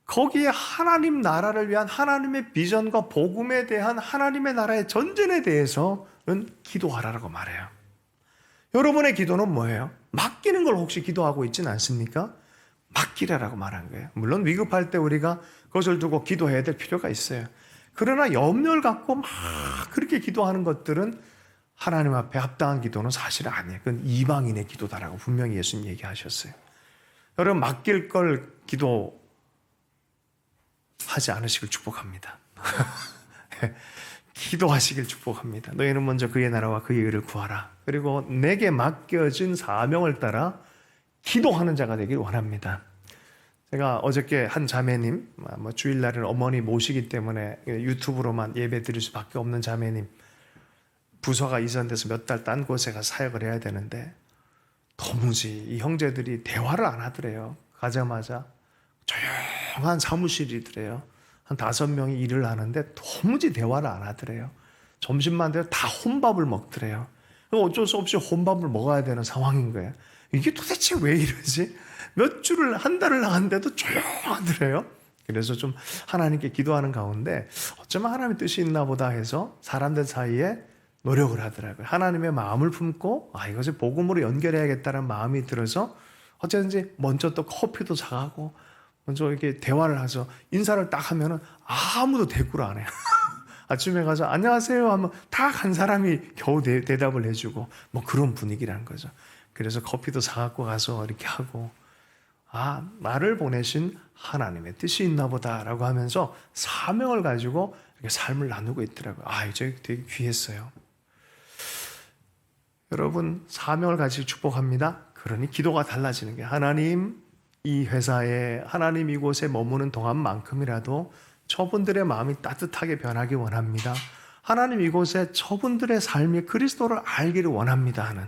거기에 하나님 나라를 위한 하나님의 비전과 복음에 대한 하나님의 나라의 전쟁에 대해서는 기도하라라고 말해요. 여러분의 기도는 뭐예요? 맡기는 걸 혹시 기도하고 있지는 않습니까? 맡기라라고 말한 거예요. 물론 위급할 때 우리가 그것을 두고 기도해야 될 필요가 있어요. 그러나 염려를 갖고 막 그렇게 기도하는 것들은 하나님 앞에 합당한 기도는 사실 아니에요. 그건 이방인의 기도다라고 분명히 예수님 얘기하셨어요. 여러분 맡길 걸 기도하지 않으시길 축복합니다. 기도하시길 축복합니다. 너희는 먼저 그의 나라와 그의 의를 구하라. 그리고 내게 맡겨진 사명을 따라 기도하는 자가 되길 원합니다. 제가 어저께 한 자매님, 주일날은 어머니 모시기 때문에 유튜브로만 예배 드릴 수밖에 없는 자매님, 부서가 이전돼서 몇 달 딴 곳에 가서 사역을 해야 되는데 도무지 이 형제들이 대화를 안 하더래요. 가자마자 조용한 사무실이더래요. 한 5명이 일을 하는데 도무지 대화를 안 하더래요. 점심만 되면 다 혼밥을 먹더래요. 어쩔 수 없이 혼밥을 먹어야 되는 상황인 거예요. 이게 도대체 왜 이러지? 몇 주를 한 달을 나갔는데도 조용하더래요. 그래서 좀 하나님께 기도하는 가운데 어쩌면 하나님의 뜻이 있나 보다 해서 사람들 사이에 노력을 하더라고요. 하나님의 마음을 품고 이것을 복음으로 연결해야겠다는 마음이 들어서 어쨌든지 먼저 또 커피도 사가고 먼저 이렇게 대화를 해서 인사를 딱 하면은 아무도 대꾸를 안 해요. 아침에 가서 안녕하세요 하면 다 간 사람이 겨우 대답을 해주고 뭐 그런 분위기라는 거죠. 그래서 커피도 사갖고 가서 이렇게 하고 나를 보내신 하나님의 뜻이 있나 보다라고 하면서 사명을 가지고 이렇게 삶을 나누고 있더라고요. 이제 되게 귀했어요. 여러분 사명을 가지고 축복합니다. 그러니 기도가 달라지는 게 하나님 이 회사에 하나님 이곳에 머무는 동안만큼이라도 저분들의 마음이 따뜻하게 변하기 원합니다. 하나님 이곳에 저분들의 삶이 그리스도를 알기를 원합니다 하는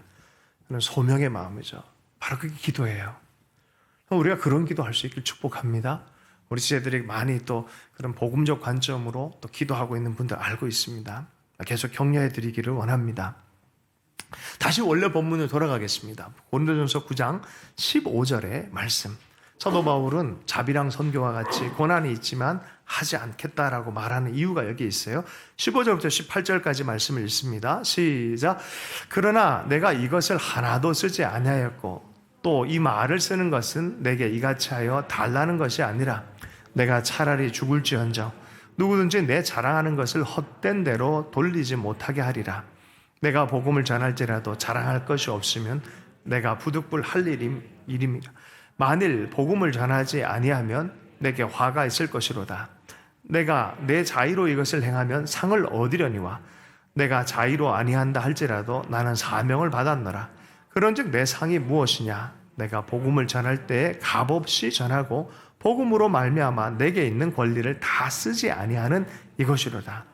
그런 소명의 마음이죠. 바로 그게 기도예요. 우리가 그런 기도할 수 있길 축복합니다. 우리 지체들이 많이 또 그런 복음적 관점으로 또 기도하고 있는 분들 알고 있습니다. 계속 격려해 드리기를 원합니다. 다시 원래 본문으로 돌아가겠습니다. 고린도전서 9장 15절의 말씀. 사도 바울은 자비랑 선교와 같이 고난이 있지만 하지 않겠다라고 말하는 이유가 여기 있어요. 15절부터 18절까지 말씀을 읽습니다. 시작. 그러나 내가 이것을 하나도 쓰지 아니하였고 또 이 말을 쓰는 것은 내게 이같이 하여 달라는 것이 아니라 내가 차라리 죽을지언정 누구든지 내 자랑하는 것을 헛된 대로 돌리지 못하게 하리라. 내가 복음을 전할지라도 자랑할 것이 없으면 내가 부득불 할 일입니다. 만일 복음을 전하지 아니하면 내게 화가 있을 것이로다. 내가 내 자의로 이것을 행하면 상을 얻으려니와 내가 자의로 아니한다 할지라도 나는 사명을 받았노라. 그런즉 내 상이 무엇이냐? 내가 복음을 전할 때에 값없이 전하고 복음으로 말미암아 내게 있는 권리를 다 쓰지 아니하는 이것이로다.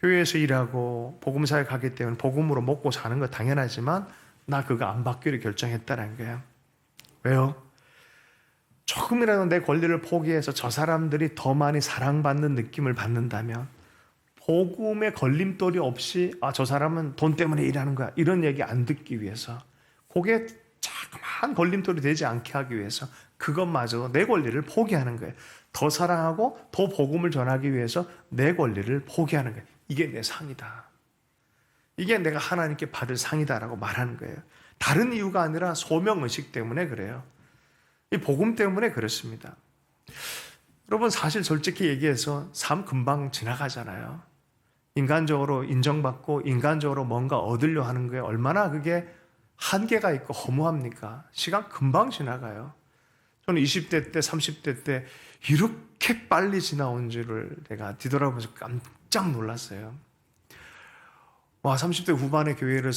교회에서 일하고 복음 사역하기 때문에 복음으로 먹고 사는 거 당연하지만 나 그거 안 받기로 결정했다는 거예요. 왜요? 조금이라도 내 권리를 포기해서 저 사람들이 더 많이 사랑받는 느낌을 받는다면 복음의 걸림돌이 없이 저 사람은 돈 때문에 일하는 거야 이런 얘기 안 듣기 위해서 그게 자꾸만 한 걸림돌이 되지 않게 하기 위해서 그것마저 내 권리를 포기하는 거예요. 더 사랑하고 더 복음을 전하기 위해서 내 권리를 포기하는 거예요. 이게 내 상이다. 이게 내가 하나님께 받을 상이다라고 말하는 거예요. 다른 이유가 아니라 소명의식 때문에 그래요. 이 복음 때문에 그렇습니다. 여러분, 사실 솔직히 얘기해서 삶 금방 지나가잖아요. 인간적으로 인정받고 인간적으로 뭔가 얻으려 하는 거에 얼마나 그게 한계가 있고 허무합니까? 시간 금방 지나가요. 저는 20대 때, 30대 때 이렇게 빨리 지나온 줄을 내가 뒤돌아보면서 깜짝 놀랐어요. 와, 30대 후반에 교회를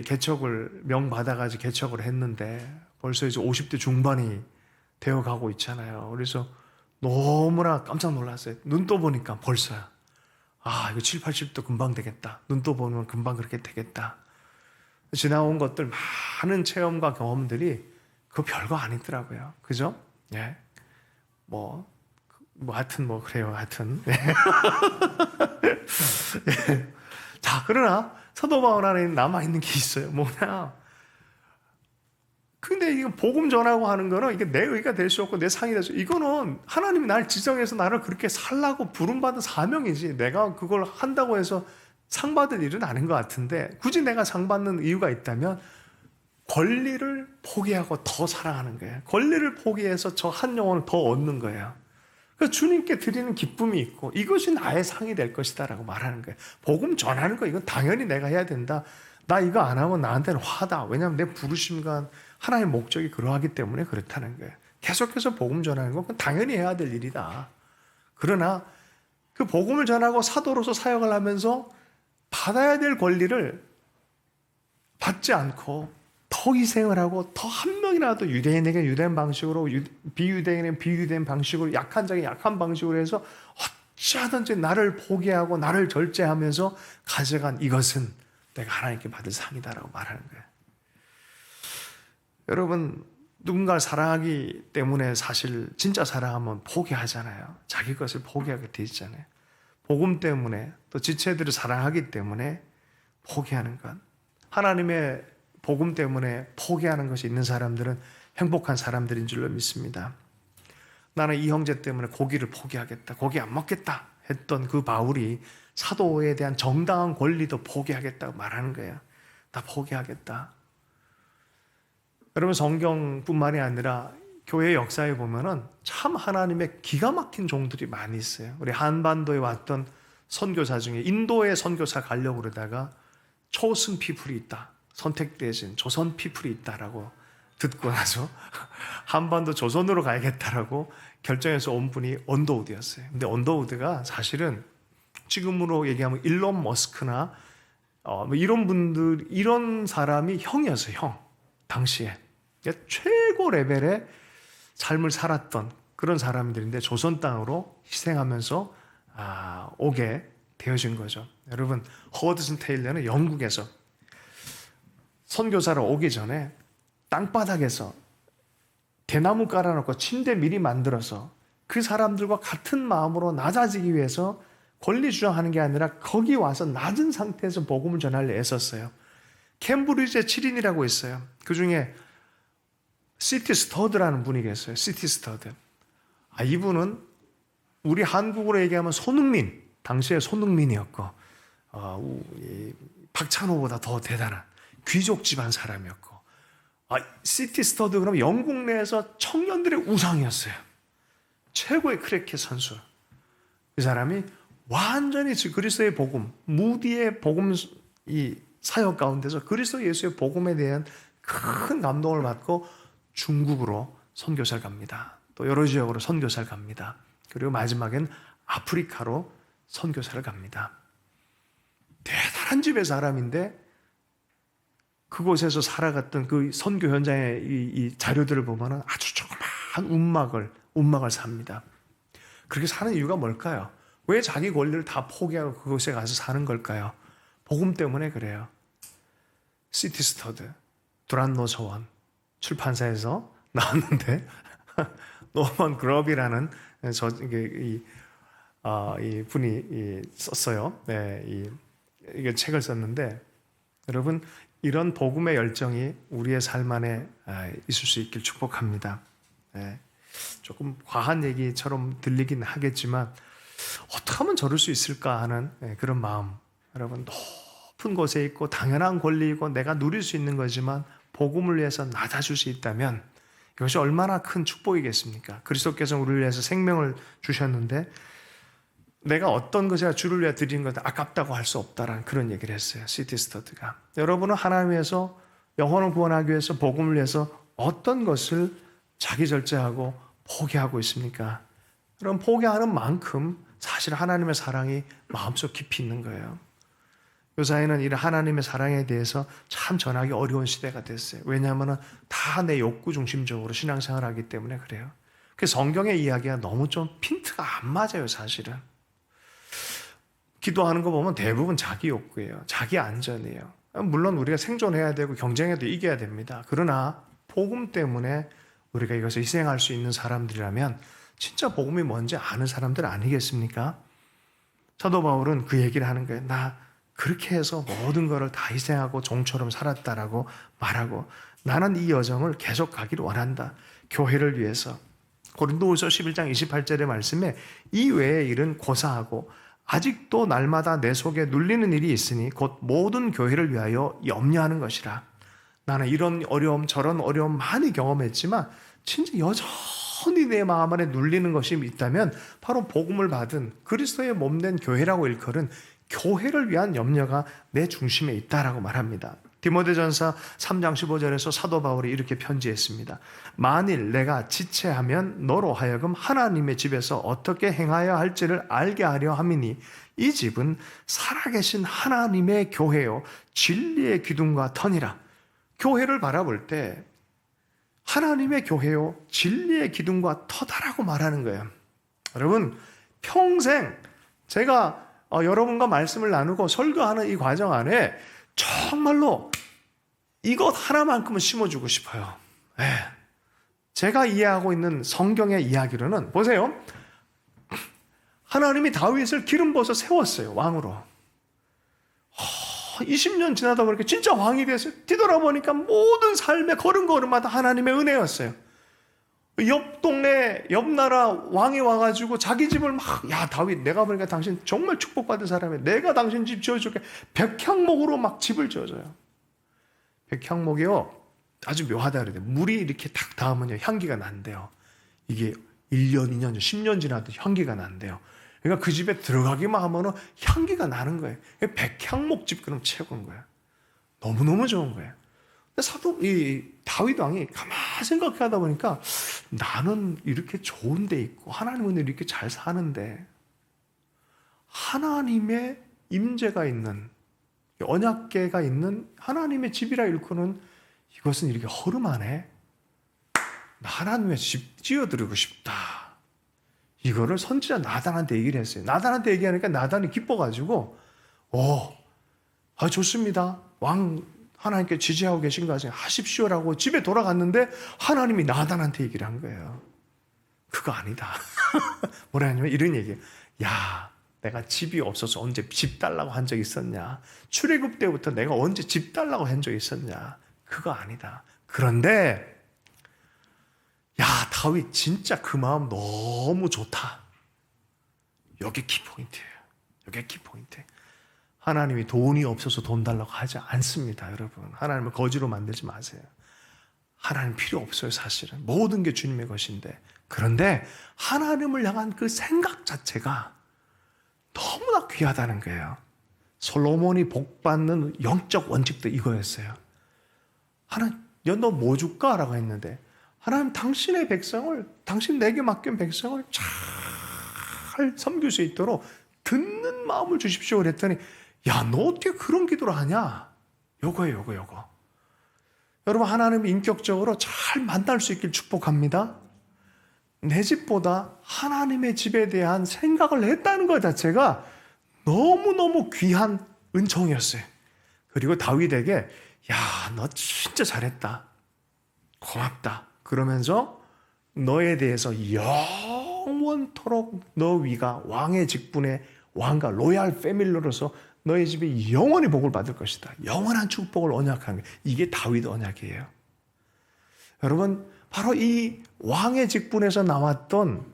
개척을 명받아가지고 개척을 했는데 벌써 이제 50대 중반이 되어가고 있잖아요. 그래서 너무나 깜짝 놀랐어요. 눈 떠보니까 벌써요. 아, 이거 7, 80도 금방 되겠다. 눈 떠보면 금방 그렇게 되겠다. 지나온 것들, 많은 체험과 경험들이 그거 별거 아니더라고요. 그죠? 예. 하여튼 그래요. 하여튼. 예. 자, 그러나 사도 바울 안에 남아있는 게 있어요. 뭐냐? 근데 이거 복음 전하고 하는 거는 이게 내 의가 될 수 없고 내 상이 될 수 없고, 이거는 하나님이 날 지정해서 나를 그렇게 살라고 부름받은 사명이지, 내가 그걸 한다고 해서 상 받을 일은 아닌 것 같은데, 굳이 내가 상 받는 이유가 있다면 권리를 포기하고 더 사랑하는 거예요. 권리를 포기해서 저 한 영혼을 더 얻는 거예요. 그래서 주님께 드리는 기쁨이 있고 이것이 나의 상이 될 것이다 라고 말하는 거예요. 복음 전하는 거 이건 당연히 내가 해야 된다. 나 이거 안 하면 나한테는 화다. 왜냐하면 내 부르심과 하나님의 목적이 그러하기 때문에 그렇다는 거예요. 계속해서 복음 전하는 건 그건 당연히 해야 될 일이다. 그러나 그 복음을 전하고 사도로서 사역을 하면서 받아야 될 권리를 받지 않고 더 희생을 하고 더 한 명이라도 유대인에게 유대인 방식으로, 비유대인에게 비유대인 방식으로, 약한 자에게 약한 방식으로 해서 어찌하든지 나를 포기하고 나를 절제하면서 가져간 이것은 내가 하나님께 받을 상이다라고 말하는 거예요. 여러분, 누군가를 사랑하기 때문에 사실 진짜 사랑하면 포기하잖아요. 자기 것을 포기하게 돼 있잖아요. 복음 때문에 또 지체들을 사랑하기 때문에 포기하는 것. 하나님의 복음 때문에 포기하는 것이 있는 사람들은 행복한 사람들인 줄로 믿습니다. 나는 이 형제 때문에 고기를 포기하겠다, 고기 안 먹겠다 했던 그 바울이 사도에 대한 정당한 권리도 포기하겠다고 말하는 거예요. 나 포기하겠다. 여러분, 성경뿐만이 아니라 교회 역사에 보면은 참 하나님의 기가 막힌 종들이 많이 있어요. 우리 한반도에 왔던 선교사 중에 인도에 선교사 가려고 그러다가 초슨 피플이 있다, 선택되신 조선 피플이 있다라고 듣고 나서 한반도 조선으로 가야겠다라고 결정해서 온 분이 언더우드였어요. 근데 언더우드가 사실은 지금으로 얘기하면 일론 머스크나 이런 분들, 이런 사람이 형이었어요. 형. 당시에 최고 레벨의 삶을 살았던 그런 사람들인데 조선 땅으로 희생하면서 오게 되어진 거죠. 여러분, 허드슨 테일러는 영국에서 선교사로 오기 전에 땅바닥에서 대나무 깔아놓고 침대 미리 만들어서 그 사람들과 같은 마음으로 낮아지기 위해서 권리 주장하는 게 아니라 거기 와서 낮은 상태에서 복음을 전하려 애썼어요. 캠브리지의 7인이라고 있어요. 그 중에 시티 스터드라는 분이 계세요. 시티 스터드. 이분은 우리 한국으로 얘기하면 손흥민, 당시에 손흥민이었고 박찬호보다 더 대단한 귀족 집안 사람이었고, 시티 스터드 그러면 영국 내에서 청년들의 우상이었어요. 최고의 크리켓 선수. 이 사람이 완전히 그리스도의 복음, 무디의 복음 이 사역 가운데서 그리스도 예수의 복음에 대한 큰 감동을 받고 중국으로 선교사를 갑니다. 또 여러 지역으로 선교사를 갑니다. 그리고 마지막엔 아프리카로 선교사를 갑니다. 대단한 집의 사람인데 그곳에서 살아갔던 그 선교 현장의 이 자료들을 보면 아주 조그마한 움막을 삽니다. 그렇게 사는 이유가 뭘까요? 왜 자기 권리를 다 포기하고 그곳에 가서 사는 걸까요? 복음 때문에 그래요. 시티 스터드, 두란노 저원 출판사에서 나왔는데 노먼 그럽이라는 이 분이 썼어요. 네, 이게 책을 썼는데, 여러분, 이런 복음의 열정이 우리의 삶 안에 있을 수 있길 축복합니다. 조금 과한 얘기처럼 들리긴 하겠지만 어떻게 하면 저럴 수 있을까 하는 그런 마음. 여러분, 높은 곳에 있고 당연한 권리이고 내가 누릴 수 있는 거지만 복음을 위해서 낮아줄 수 있다면 이것이 얼마나 큰 축복이겠습니까? 그리스도께서 우리를 위해서 생명을 주셨는데 내가 어떤 것이야 주를 위해 드리는 것 아깝다고 할 수 없다라는 그런 얘기를 했어요. C.T. 스터드가. 여러분은 하나님 위해서 영혼을 구원하기 위해서 복음을 위해서 어떤 것을 자기 절제하고 포기하고 있습니까? 그럼 포기하는 만큼 사실 하나님의 사랑이 마음속 깊이 있는 거예요. 요사이는 이 하나님의 사랑에 대해서 참 전하기 어려운 시대가 됐어요. 왜냐하면 다 내 욕구 중심적으로 신앙생활을 하기 때문에 그래요. 그 성경의 이야기가 너무 좀 핀트가 안 맞아요, 사실은. 기도하는 거 보면 대부분 자기 욕구예요. 자기 안전이에요. 물론 우리가 생존해야 되고 경쟁에도 이겨야 됩니다. 그러나 복음 때문에 우리가 이것을 희생할 수 있는 사람들이라면 진짜 복음이 뭔지 아는 사람들 아니겠습니까? 사도 바울은 그 얘기를 하는 거예요. 나 그렇게 해서 모든 것을 다 희생하고 종처럼 살았다라고 말하고 나는 이 여정을 계속 가기를 원한다. 교회를 위해서. 고린도후서 11장 28절의 말씀에 이 외의 일은 고사하고 아직도 날마다 내 속에 눌리는 일이 있으니 곧 모든 교회를 위하여 염려하는 것이라. 나는 이런 어려움 저런 어려움 많이 경험했지만 진짜 여전히 내 마음 안에 눌리는 것이 있다면 바로 복음을 받은 그리스도의 몸된 교회라고 일컬은 교회를 위한 염려가 내 중심에 있다라고 말합니다. 디모데전서 3장 15절에서 사도 바울이 이렇게 편지했습니다. 만일 내가 지체하면 너로 하여금 하나님의 집에서 어떻게 행하여 할지를 알게 하려 함이니 이 집은 살아계신 하나님의 교회요 진리의 기둥과 터니라. 교회를 바라볼 때 하나님의 교회요 진리의 기둥과 터다라고 말하는 거예요. 여러분, 평생 제가 여러분과 말씀을 나누고 설교하는 이 과정 안에 정말로 이것 하나만큼은 심어주고 싶어요. 제가 이해하고 있는 성경의 이야기로는 보세요. 하나님이 다윗을 기름 부어서 세웠어요. 왕으로. 20년 지나다 보니까 진짜 왕이 됐어요. 뒤돌아보니까 모든 삶의 걸음걸음마다 하나님의 은혜였어요. 옆 동네, 옆 나라 왕이 와가지고 자기 집을 막, 야, 다윗, 내가 보니까 당신 정말 축복받은 사람이야. 내가 당신 집 지어줄게. 백향목으로 막 집을 지어줘요. 백향목이요, 아주 묘하다 그래요. 물이 이렇게 탁 닿으면요, 향기가 난대요. 이게 1년, 2년, 10년 지나도 향기가 난대요. 그러니까 그 집에 들어가기만 하면은 향기가 나는 거예요. 백향목집 그럼 최고인 거예요. 너무너무 좋은 거예요. 근데 다윗 왕이 가만히 생각하다 보니까 나는 이렇게 좋은 데 있고 하나님은 이렇게 잘 사는데 하나님의 임재가 있는 언약궤가 있는 하나님의 집이라 일컫는 이것은 이렇게 허름하네. 나 하나님의 집 지어드리고 싶다. 이거를 선지자 나단한테 얘기를 했어요. 나단한테 얘기하니까 나단이 기뻐가지고 좋습니다. 왕 하나님께 지지하고 계신 거 하십시오라고 집에 돌아갔는데 하나님이 나단한테 얘기를 한 거예요. 그거 아니다. 뭐라 하냐면 이런 얘기예요. 야, 내가 집이 없어서 언제 집 달라고 한 적 있었냐? 출애굽 때부터 내가 언제 집 달라고 한 적 있었냐? 그거 아니다. 그런데 야, 다윗 진짜 그 마음 너무 좋다. 이게 키포인트예요. 이게 키포인트. 하나님이 돈이 없어서 돈 달라고 하지 않습니다, 여러분. 하나님을 거지로 만들지 마세요. 하나님 필요 없어요, 사실은. 모든 게 주님의 것인데. 그런데 하나님을 향한 그 생각 자체가 너무나 귀하다는 거예요. 솔로몬이 복받는 영적 원칙도 이거였어요. 하나님, 너 뭐 줄까? 라고 했는데 하나님, 당신의 백성을, 당신 내게 맡긴 백성을 잘 섬길 수 있도록 듣는 마음을 주십시오. 그랬더니 야, 너 어떻게 그런 기도를 하냐? 요거예요, 요거. 여러분, 하나님 인격적으로 잘 만날 수 있길 축복합니다. 내 집보다 하나님의 집에 대한 생각을 했다는 것 자체가 너무너무 귀한 은총이었어요. 그리고 다윗에게 야, 너 진짜 잘했다. 고맙다. 그러면서 너에 대해서 영원토록 너 위가 왕의 직분에 왕과 로얄 패밀리로서 너희 집이 영원히 복을 받을 것이다. 영원한 축복을 언약한 게 이게 다윗 언약이에요. 여러분, 바로 이 왕의 직분에서 나왔던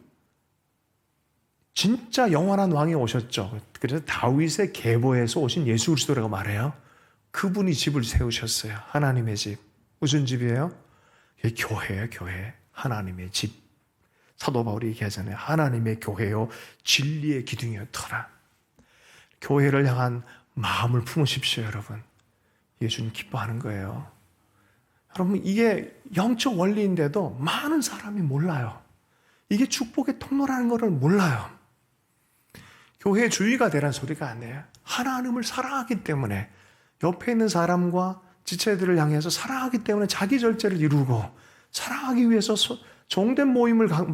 진짜 영원한 왕이 오셨죠. 그래서 다윗의 계보에서 오신 예수 그리스도라고 말해요. 그분이 집을 세우셨어요. 하나님의 집. 무슨 집이에요? 교회예요, 교회. 하나님의 집. 사도 바울이 얘기하잖아요. 하나님의 교회요, 진리의 기둥이요, 터라. 교회를 향한 마음을 품으십시오, 여러분. 예수님 기뻐하는 거예요. 여러분, 이게 영적 원리인데도 많은 사람이 몰라요. 이게 축복의 통로라는 것을 몰라요. 교회의 주의가 되란 소리가 아니에요. 하나님을 사랑하기 때문에, 옆에 있는 사람과 지체들을 향해서 사랑하기 때문에 자기 절제를 이루고, 사랑하기 위해서 종된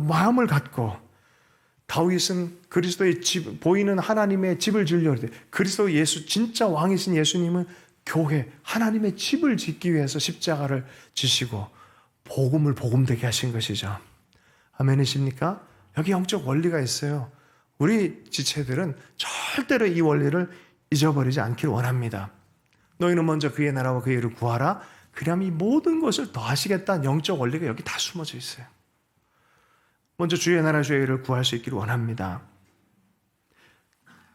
마음을 갖고, 다윗은 그리스도의 집, 보이는 하나님의 집을 지으려고 할 때, 그리스도 예수, 진짜 왕이신 예수님은 교회, 하나님의 집을 짓기 위해서 십자가를 지시고 복음을 복음되게 하신 것이죠. 아멘이십니까? 여기 영적 원리가 있어요. 우리 지체들은 절대로 이 원리를 잊어버리지 않기를 원합니다. 너희는 먼저 그의 나라와 그의 의를 구하라. 그럼 이 모든 것을 더하시겠다는 영적 원리가 여기 다 숨어져 있어요. 먼저 주의 나라 주의 의를 구할 수 있기를 원합니다.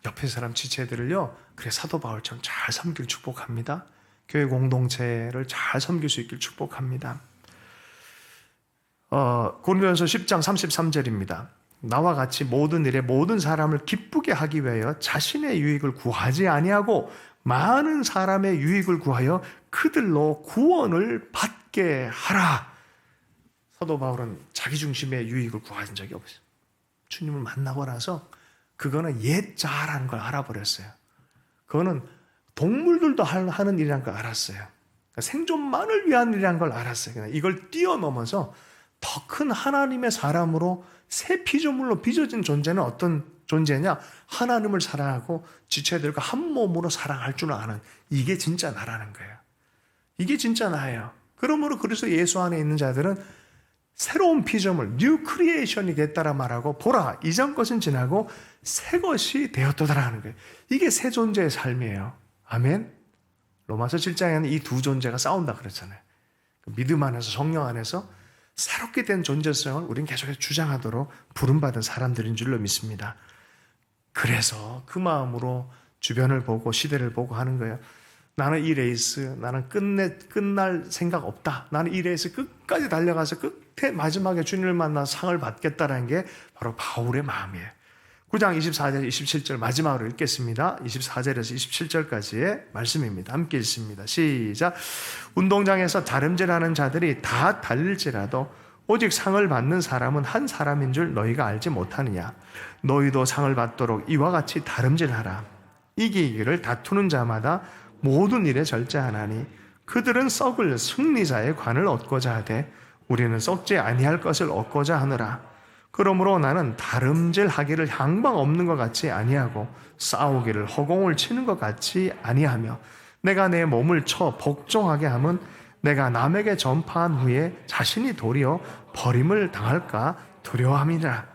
옆에 사람 지체들을요, 그래 사도 바울처럼 잘 섬길 축복합니다. 교회 공동체를 잘 섬길 수 있길 축복합니다. 고린도전서 10장 33절입니다. 나와 같이 모든 일에 모든 사람을 기쁘게 하기 위하여 자신의 유익을 구하지 아니하고 많은 사람의 유익을 구하여 그들로 구원을 받게 하라. 사도 바울은 자기 중심의 유익을 구한 적이 없어요. 주님을 만나고 나서 그거는 옛자라는 걸 알아버렸어요. 그거는 동물들도 하는 일이라는 걸 알았어요. 그러니까 생존만을 위한 일이라는 걸 알았어요. 이걸 뛰어넘어서 더 큰 하나님의 사람으로 새 피조물로 빚어진 존재는 어떤 존재냐? 하나님을 사랑하고 지체들과 한 몸으로 사랑할 줄 아는, 이게 진짜 나라는 거예요. 이게 진짜 나예요. 그러므로 그래서 예수 안에 있는 자들은 새로운 피조물, 뉴 크리에이션이 됐다라 말하고, 보라, 이전 것은 지나고 새 것이 되었도다라는 거예요. 이게 새 존재의 삶이에요. 아멘. 로마서 7장에는 이 두 존재가 싸운다 그랬잖아요. 믿음 안에서, 성령 안에서 새롭게 된 존재성을 우리는 계속해서 주장하도록 부름받은 사람들인 줄로 믿습니다. 그래서 그 마음으로 주변을 보고 시대를 보고 하는 거예요. 나는 이 레이스, 나는 끝날 생각 없다. 나는 이 레이스 끝까지 달려가서 끝에 마지막에 주님을 만나 상을 받겠다라는 게 바로 바울의 마음이에요. 9장 24절, 27절 마지막으로 읽겠습니다. 24절에서 27절까지의 말씀입니다. 함께 읽습니다. 시작. 운동장에서 다름질하는 자들이 다 달릴지라도 오직 상을 받는 사람은 한 사람인 줄 너희가 알지 못하느냐. 너희도 상을 받도록 이와 같이 다름질하라. 이기기를 다투는 자마다 모든 일에 절제하나니 그들은 썩을 승리자의 관을 얻고자 하되 우리는 썩지 아니할 것을 얻고자 하느라. 그러므로 나는 다름질하기를 향방 없는 것 같이 아니하고 싸우기를 허공을 치는 것 같이 아니하며 내가 내 몸을 쳐 복종하게 하면 내가 남에게 전파한 후에 자신이 도리어 버림을 당할까 두려워함이라.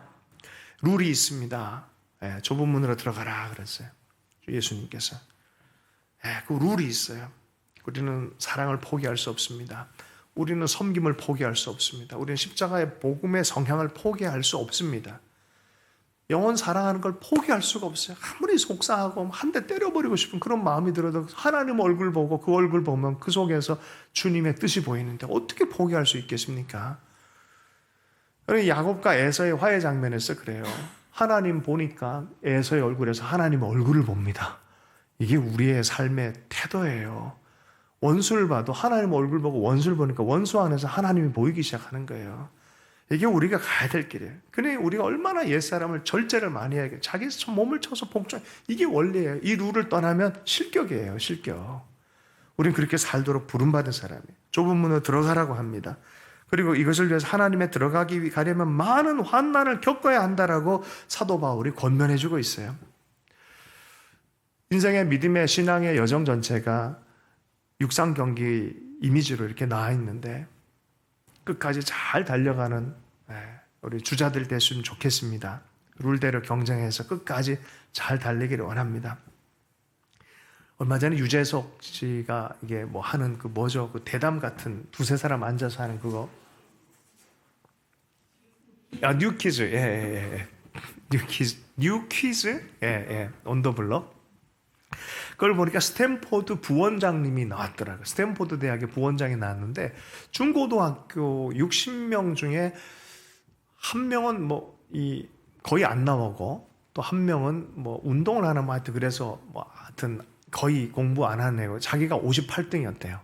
룰이 있습니다. 좁은 문으로 들어가라 그랬어요. 예수님께서. 그 룰이 있어요. 우리는 사랑을 포기할 수 없습니다. 우리는 섬김을 포기할 수 없습니다. 우리는 십자가의 복음의 성향을 포기할 수 없습니다. 영혼 사랑하는 걸 포기할 수가 없어요. 아무리 속상하고 한 대 때려버리고 싶은 그런 마음이 들어도 하나님 얼굴 보고 그 얼굴 보면 그 속에서 주님의 뜻이 보이는데 어떻게 포기할 수 있겠습니까? 야곱과 에서의 화해 장면에서 그래요. 하나님 보니까 에서의 얼굴에서 하나님 얼굴을 봅니다. 이게 우리의 삶의 태도예요. 원수를 봐도 하나님 얼굴 보고 원수를 보니까 원수 안에서 하나님이 보이기 시작하는 거예요. 이게 우리가 가야 될 길이에요. 그러니 우리가 얼마나 옛사람을 절제를 많이 해야 자기 몸을 쳐서 복종, 이게 원리예요. 이 룰을 떠나면 실격이에요. 실격. 우리는 그렇게 살도록 부름받은 사람이에요. 좁은 문으로 들어가라고 합니다. 그리고 이것을 위해서 하나님에 들어가기 가려면 많은 환난을 겪어야 한다라고 사도 바울이 권면해주고 있어요. 인생의 믿음의 신앙의 여정 전체가 육상 경기 이미지로 이렇게 나와 있는데 끝까지 잘 달려가는 우리 주자들 됐으면 좋겠습니다. 룰대로 경쟁해서 끝까지 잘 달리기를 원합니다. 얼마 전에 유재석 씨가 이게 뭐 하는 그 뭐죠? 그 대담 같은 두세 사람 앉아서 하는 그거. 뉴퀴즈. 예, 예, 예. 뉴퀴즈? 예, 예. 언더블럭. 그걸 보니까 스탠포드 부원장님이 나왔더라고요. 스탠포드 대학의 부원장이 나왔는데 중고등학교 60명 중에 한 명은 뭐 거의 안 나오고 또 한 명은 뭐 운동을 하나 뭐 하여튼 그래서 뭐 하여튼 거의 공부 안 하는 애고 자기가 58등이었대요.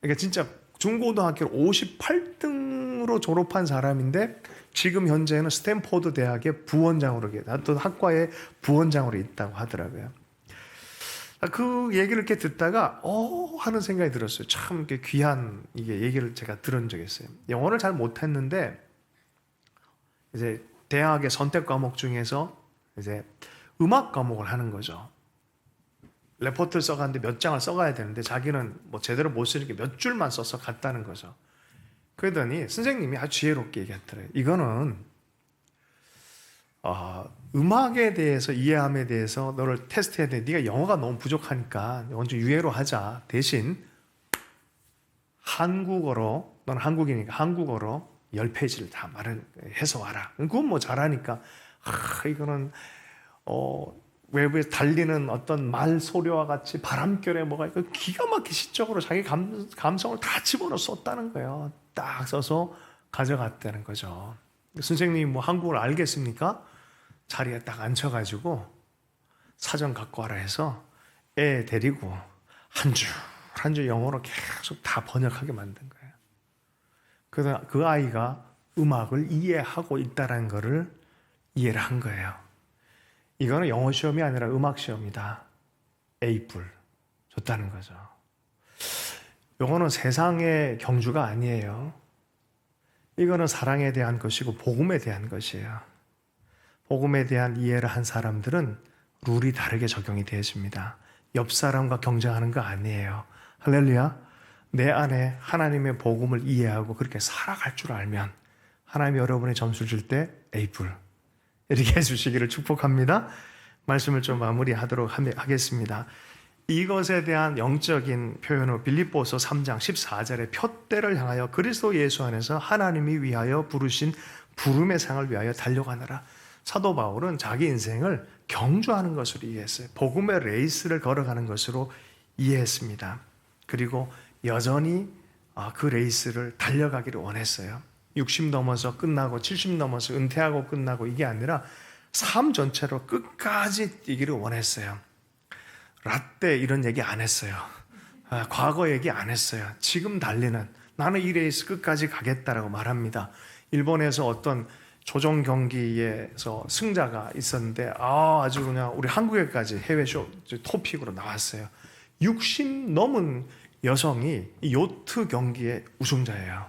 그러니까 진짜 중고등학교 58등으로 졸업한 사람인데 지금 현재는 스탠포드 대학의 부원장으로 또 학과의 부원장으로 있다고 하더라고요. 그 얘기를 이렇게 듣다가 하는 생각이 들었어요. 참 이렇게 귀한 이게 얘기를 제가 들은 적이 있어요. 영어를 잘 못했는데 이제 대학의 선택 과목 중에서 이제 음악 과목을 하는 거죠. 레포트를 써가는데 몇 장을 써가야 되는데 자기는 뭐 제대로 못 쓰니까 몇 줄만 써서 갔다는 거죠. 그러더니 선생님이 아주 지혜롭게 얘기했더래요. 이거는 음악에 대해서 이해함에 대해서 너를 테스트해야 돼. 네가 영어가 너무 부족하니까 이건 좀 유예로 하자. 대신 한국어로, 넌 한국이니까 한국어로 10페이지를 다 해서 와라. 그건 뭐 잘하니까 이거는 외부에 달리는 어떤 말 소리와 같이 바람결에 뭐가 있고 기가 막히게 시적으로 자기 감성을 다 집어넣어 썼다는 거예요. 딱 써서 가져갔다는 거죠. 선생님이 뭐 한국어를 알겠습니까? 자리에 딱 앉혀가지고 사전 갖고 와라 해서 애 데리고 한 줄 영어로 계속 다 번역하게 만든 거예요. 그래서 그 아이가 음악을 이해하고 있다는 것을 이해를 한 거예요. 이거는 영어 시험이 아니라 음악 시험이다. A뿔 줬다는 거죠. 이거는 세상의 경주가 아니에요. 이거는 사랑에 대한 것이고 복음에 대한 것이에요. 복음에 대한 이해를 한 사람들은 룰이 다르게 적용이 되어집니다. 옆 사람과 경쟁하는 거 아니에요. 할렐루야. 내 안에 하나님의 복음을 이해하고 그렇게 살아갈 줄 알면 하나님이 여러분의 점수를 줄 때 A뿔 이렇게 해주시기를 축복합니다. 말씀을 좀 마무리하도록 하겠습니다. 이것에 대한 영적인 표현은 빌립보서 3장 14절에 표대를 향하여 그리스도 예수 안에서 하나님이 위하여 부르신 부름의 상을 위하여 달려가느라. 사도 바울은 자기 인생을 경주하는 것으로 이해했어요. 복음의 레이스를 걸어가는 것으로 이해했습니다. 그리고 여전히 그 레이스를 달려가기를 원했어요. 60 넘어서 끝나고 70 넘어서 은퇴하고 끝나고 이게 아니라 삶 전체로 끝까지 뛰기를 원했어요. 라떼 이런 얘기 안 했어요. 과거 얘기 안 했어요. 지금 달리는 나는 이 레이스 끝까지 가겠다라고 말합니다. 일본에서 어떤 조정 경기에서 승자가 있었는데 아주 그냥 우리 한국에까지 해외쇼 토픽으로 나왔어요. 60 넘은 여성이 요트 경기의 우승자예요.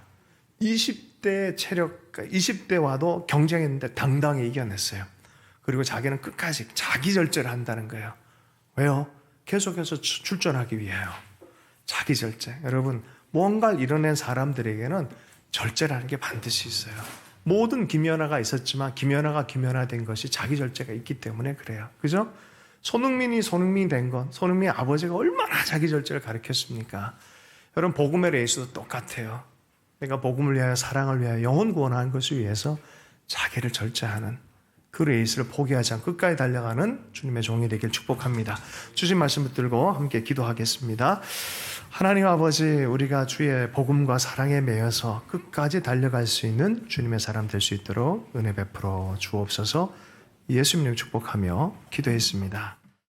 20대 체력, 20대와도 경쟁했는데 당당히 이겨냈어요. 그리고 자기는 끝까지 자기 절제를 한다는 거예요. 왜요? 계속해서 출전하기 위해요. 자기 절제. 여러분, 뭔가를 이뤄낸 사람들에게는 절제라는 게 반드시 있어요. 모든 김연아가 있었지만 김연아가 김연아된 것이 자기 절제가 있기 때문에 그래요. 그죠? 손흥민이 손흥민이 된 건 손흥민의 아버지가 얼마나 자기 절제를 가르쳤습니까? 여러분, 복음의 레이스도 똑같아요. 내가 복음을 위하여 사랑을 위하여 영혼 구원하는 것을 위해서 자기를 절제하는 그 레이스를 포기하지 않고 끝까지 달려가는 주님의 종이 되길 축복합니다. 주신 말씀 붙들고 함께 기도하겠습니다. 하나님 아버지, 우리가 주의 복음과 사랑에 매여서 끝까지 달려갈 수 있는 주님의 사람 될 수 있도록 은혜 베풀어 주옵소서. 예수님 축복하며 기도했습니다.